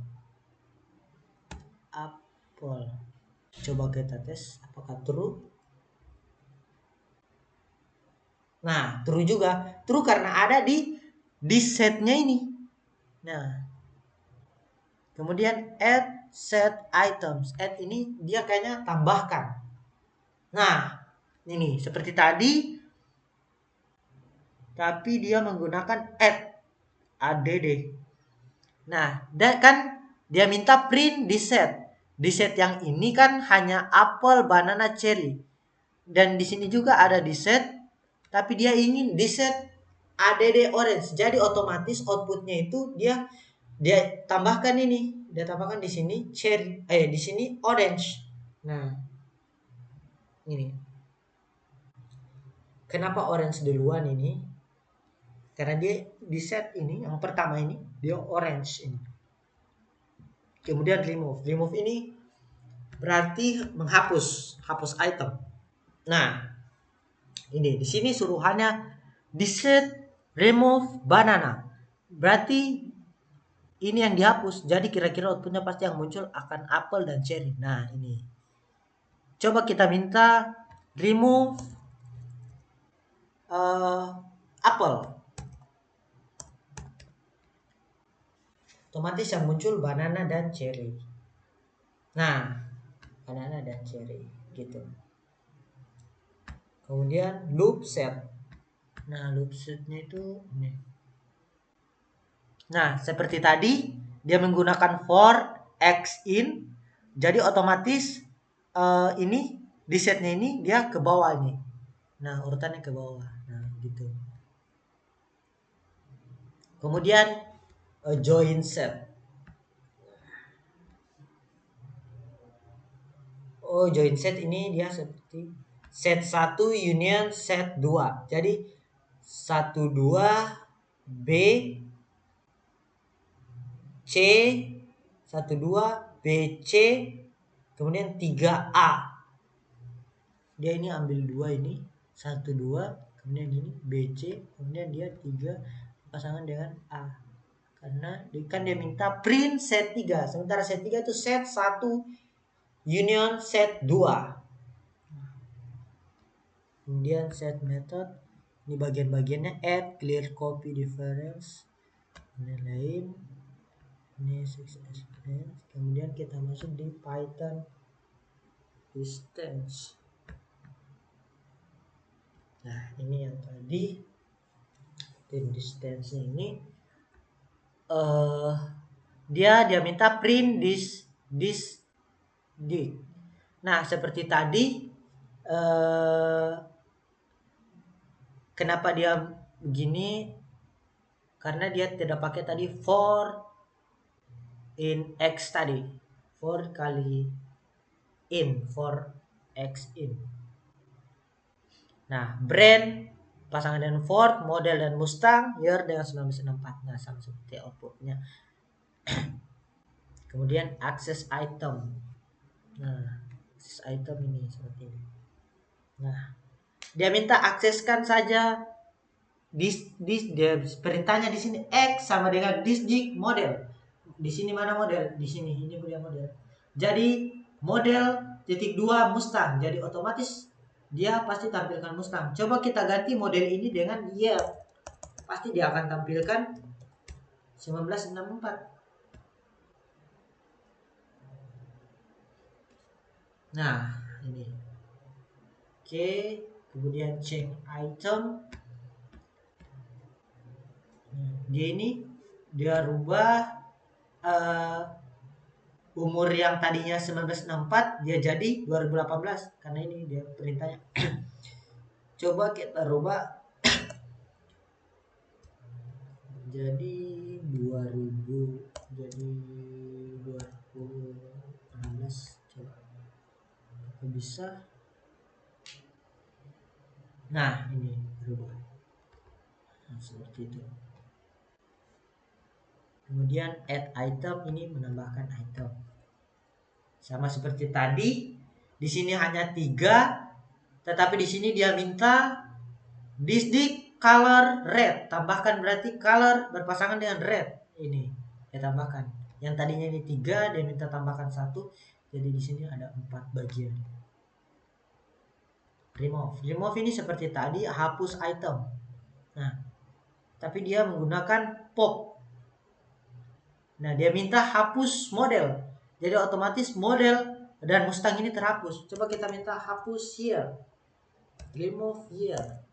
Coba kita tes apakah true. Nah, true juga. True karena ada di setnya ini. Nah, kemudian add set items. Add ini dia kayaknya tambahkan. Nah, ini seperti tadi, tapi dia menggunakan add. Nah, dan kan dia minta print di set. Di set yang ini kan hanya apple, banana, cherry. Dan di sini juga ada di set, tapi dia ingin di set add orange. Jadi otomatis outputnya itu dia tambahkan ini. Dia tambahkan di sini cherry, di sini orange. Nah, ini. Kenapa orange duluan ini? Karena dia di set ini, yang pertama ini, dia orange ini. Kemudian remove. Remove ini berarti hapus item. Nah, ini di sini suruhannya di set remove banana. Berarti ini yang dihapus. Jadi kira-kira outputnya pasti yang muncul akan apple dan cherry. Nah, ini. Coba kita minta remove apple. Otomatis yang muncul banana dan cherry. Nah, banana dan cherry gitu. Kemudian loop set. Nah, loop setnya itu ini. Nah, seperti tadi dia menggunakan for x in. Jadi otomatis ini di setnya ini dia ke bawah ini. Nah, urutannya ke bawah. Nah, gitu. Kemudian join set. Oh, join set ini dia seperti set 1 union set 2. Jadi 1 2 B C 1 2 B C kemudian 3 A. Dia ini ambil 2 ini 1 2 kemudian ini B C kemudian dia 3 pasangan dengan A. Karena kan dia minta print set 3. Sementara set 3 itu set 1 union set 2. Kemudian set method. Ini bagian-bagiannya add, clear, copy, difference. Lain-lain. ini 6s, kemudian kita masuk di Python distance. Nah ini yang tadi distance ini dia minta print this dig. Nah seperti tadi kenapa dia begini, karena dia tidak pakai tadi for in x tadi, for kali in, for x in. Nah brand pasangan dengan Ford, model dan Mustang, year dengan 1964. Nah sama seperti outputnya. Kemudian akses item. Nah akses item ini seperti ini. Nah dia minta akseskan saja dia perintahnya di sini X sama dengan disjig model. Di sini mana model? Di sini, ini dia model. Jadi model titik 2 Mustang. Jadi otomatis dia pasti tampilkan Mustang. Coba kita ganti model ini dengan year. Pasti dia akan tampilkan 1964. Nah, ini. Oke, kemudian change item. Dia ini dia rubah umur yang tadinya 1964 dia jadi 2018 karena ini dia perintahnya. Coba kita rubah jadi 2000, jadi 2016. Coba apa bisa. Nah ini berubah, nah, seperti itu. Kemudian add item, ini menambahkan item sama seperti tadi. Di sini hanya 3, tetapi di sini dia minta disjig color red, tambahkan berarti color berpasangan dengan red. Ini dia tambahkan. Yang tadinya ini 3, dia minta tambahkan 1. Jadi di sini ada 4 bagian. Remove ini seperti tadi, hapus item. Nah, tapi dia menggunakan pop. Nah, dia minta hapus model. Jadi otomatis model dan Mustang ini terhapus. Coba kita minta hapus here. Remove here.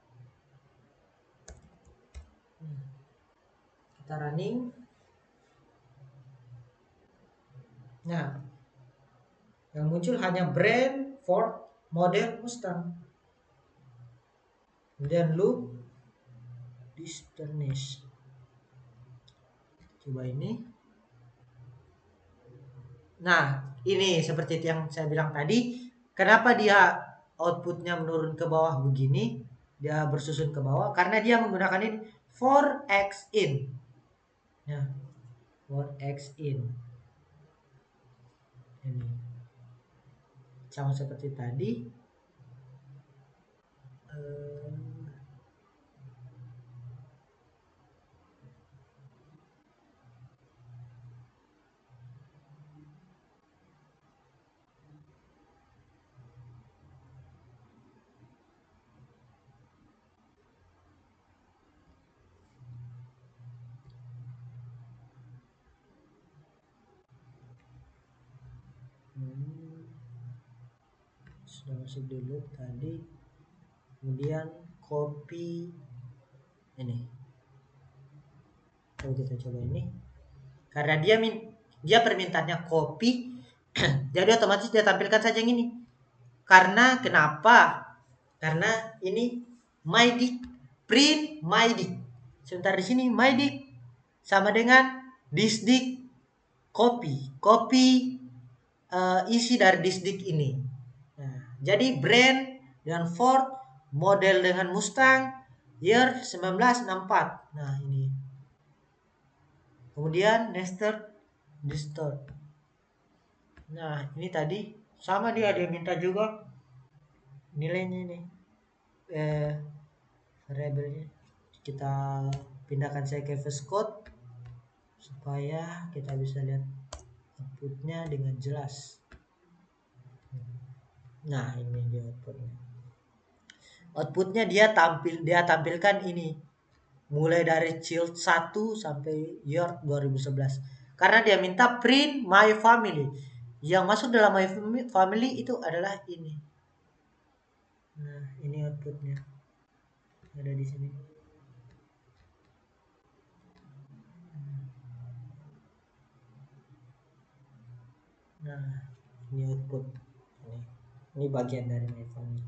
Kita running. Nah, yang muncul hanya brand, Ford, model, Mustang. Kemudian loop distance. Coba ini. Nah, ini seperti yang saya bilang tadi. Kenapa dia outputnya menurun ke bawah begini? Dia bersusun ke bawah karena dia menggunakan ini for x in. Ya, for x in. Ini sama seperti tadi. Sudah masuk dulu tadi. Kemudian copy ini. Kalau kita coba ini, karena dia permintaannya copy, jadi otomatis dia tampilkan saja yang ini. Karena kenapa? Karena ini mydict, print mydict. Sebentar di sini mydict sama dengan disjig copy isi dari disjig ini. Nah, jadi brand dengan Ford, model dengan Mustang, year 1964. Nah ini. Kemudian nested distort. Nah ini tadi sama dia minta juga nilainya ini variabelnya. Kita pindahkan saya ke VS Code supaya kita bisa lihat outputnya dengan jelas. Nah ini dia outputnya. Outputnya dia tampilkan ini mulai dari child 1 sampai year 2011. Karena dia minta print my family. Yang masuk dalam my family itu adalah ini. Nah, ini outputnya. Ada di sini. Nah, ini output. Ini bagian dari my family.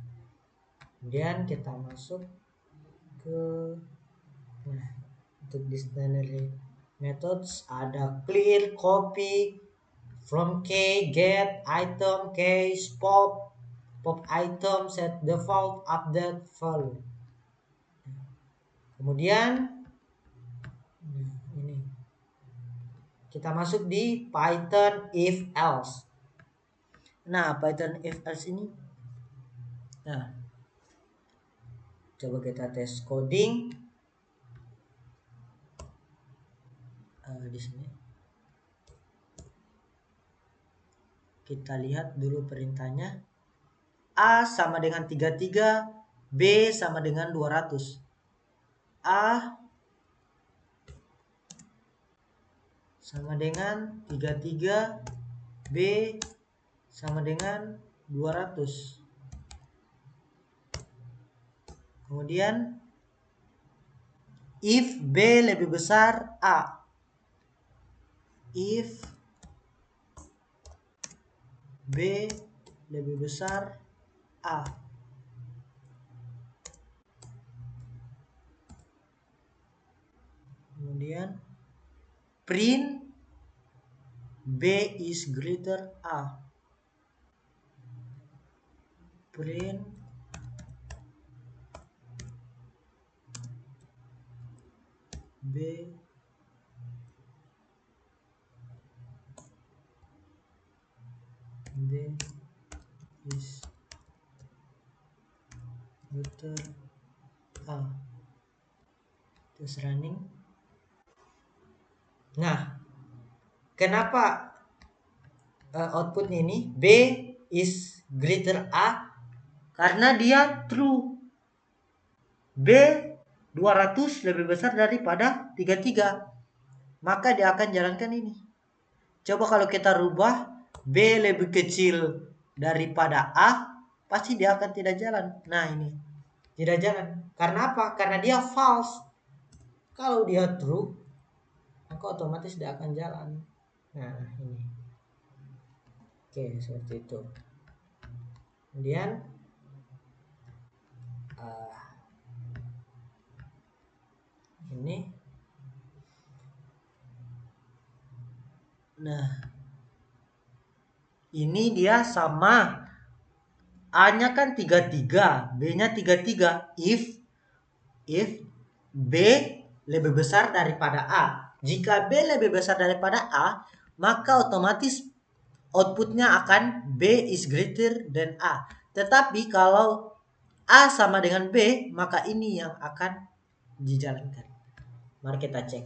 Kemudian kita masuk ke untuk dictionary methods ada clear, copy, from K, get, item, case, pop item, set default, update, value. Kemudian ini kita masuk di Python if else. Nah, Python if else ini, nah, coba kita tes coding di sini. Kita lihat dulu perintahnya. A sama dengan 33, B sama dengan 200. A sama dengan 33, B sama dengan 200. Kemudian if B lebih besar A. If B lebih besar A. Kemudian print B is greater A. Print B is greater A. Terus running. Nah, kenapa outputnya ini B is greater A? Karena dia true. B 200 lebih besar daripada 33. Maka dia akan jalankan ini. Coba kalau kita rubah B lebih kecil daripada A, pasti dia akan tidak jalan. Nah, ini tidak jalan. Karena apa? Karena dia false. Kalau dia true, maka otomatis dia akan jalan. Nah, ini. Oke, seperti itu. Kemudian ini. Nah, ini dia sama. A-nya kan 33, B-nya 33. If B lebih besar daripada A. Jika B lebih besar daripada A, maka otomatis outputnya akan B is greater than A. Tetapi kalau A sama dengan B, maka ini yang akan dijalankan. Mari kita cek.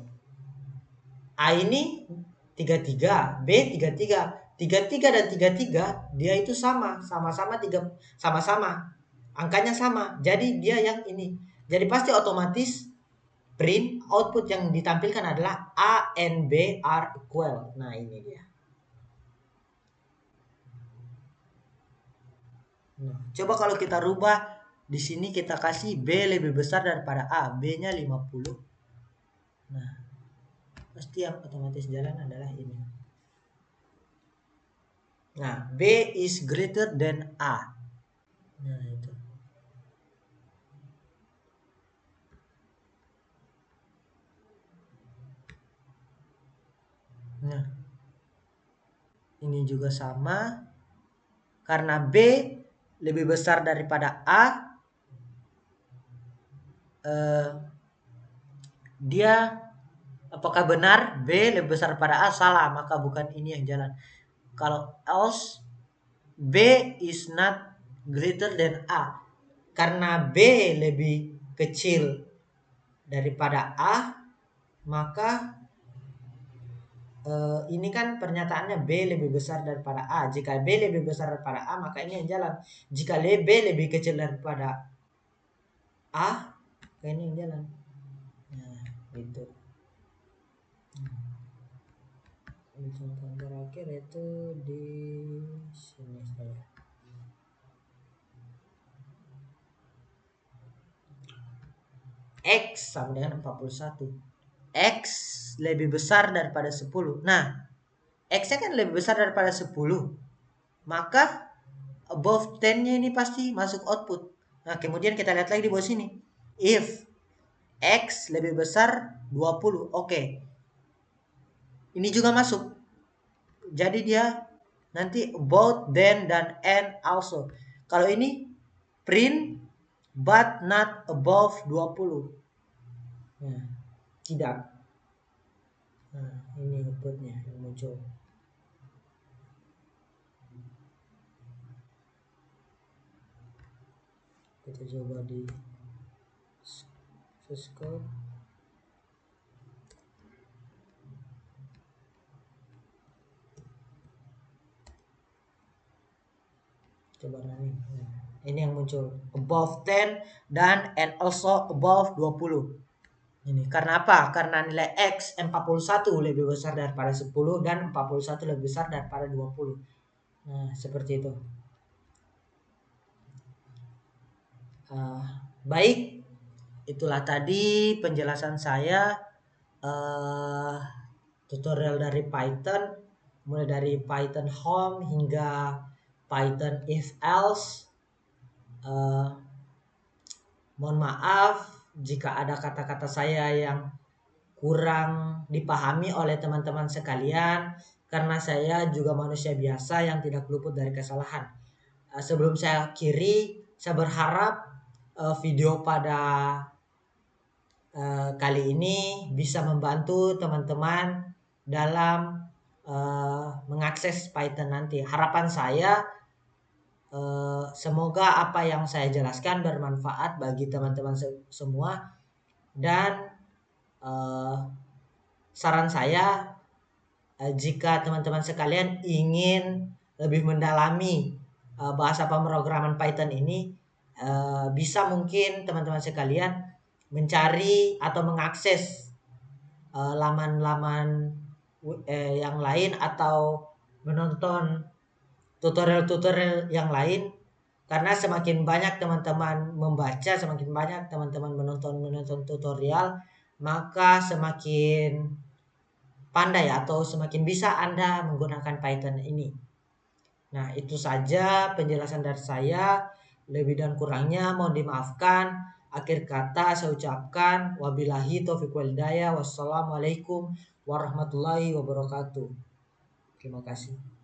A ini 33, B 33. 33 dan 33 dia itu sama-sama 3, sama-sama. Angkanya sama. Jadi dia yang ini. Jadi pasti otomatis print output yang ditampilkan adalah A and B are equal. Nah, ini dia. Nah, coba kalau kita rubah di sini kita kasih B lebih besar daripada A, B-nya 50. Nah, pasti yang otomatis jalan adalah ini. Nah, B is greater than A. Nah, itu. Nah, ini juga sama. Karena B lebih besar daripada A, dia apakah benar B lebih besar daripada A? Salah, maka bukan ini yang jalan. Kalau else B is not greater than A. Karena B lebih kecil daripada A, maka ini kan pernyataannya B lebih besar daripada A. Jika B lebih besar daripada A, maka ini yang jalan. Jika B lebih kecil daripada A, maka ini yang jalan. Nah, gitu. contoh terakhir itu di sini saya. X sama dengan 41. X lebih besar daripada 10. Nah, X-nya kan lebih besar daripada 10. Maka above 10-nya ini pasti masuk output. Nah, kemudian kita lihat lagi di bawah sini. If X lebih besar 20. Oke. Ini juga masuk. Jadi dia nanti both, then, dan and also. Kalau ini print but not above 20. Nah, tidak. Nah, ini outputnya yang muncul. Kita coba di Syscode. Coba running. Nah, ini yang muncul above 10 dan and also above 20. Ini karena apa? Karena nilai X 41 lebih besar daripada 10 dan 41 lebih besar daripada 20. Nah, seperti itu. Baik, itulah tadi penjelasan saya tutorial dari Python, mulai dari Python home hingga Python if else. Mohon maaf jika ada kata-kata saya yang kurang dipahami oleh teman-teman sekalian, karena saya juga manusia biasa yang tidak luput dari kesalahan. Sebelum saya akhiri, saya berharap video pada kali ini bisa membantu teman-teman dalam mengakses Python nanti. Harapan saya semoga apa yang saya jelaskan bermanfaat bagi teman-teman semua, dan saran saya jika teman-teman sekalian ingin lebih mendalami bahasa pemrograman Python ini, bisa mungkin teman-teman sekalian mencari atau mengakses laman-laman yang lain atau menonton tutorial-tutorial yang lain, karena semakin banyak teman-teman membaca, semakin banyak teman-teman menonton tutorial, maka semakin pandai atau semakin bisa Anda menggunakan Python ini. Nah, itu saja penjelasan dari saya. Lebih dan kurangnya mohon dimaafkan. Akhir kata saya ucapkan wabillahi taufiq wal hidayah. Wassalamualaikum warahmatullahi wabarakatuh. Terima kasih.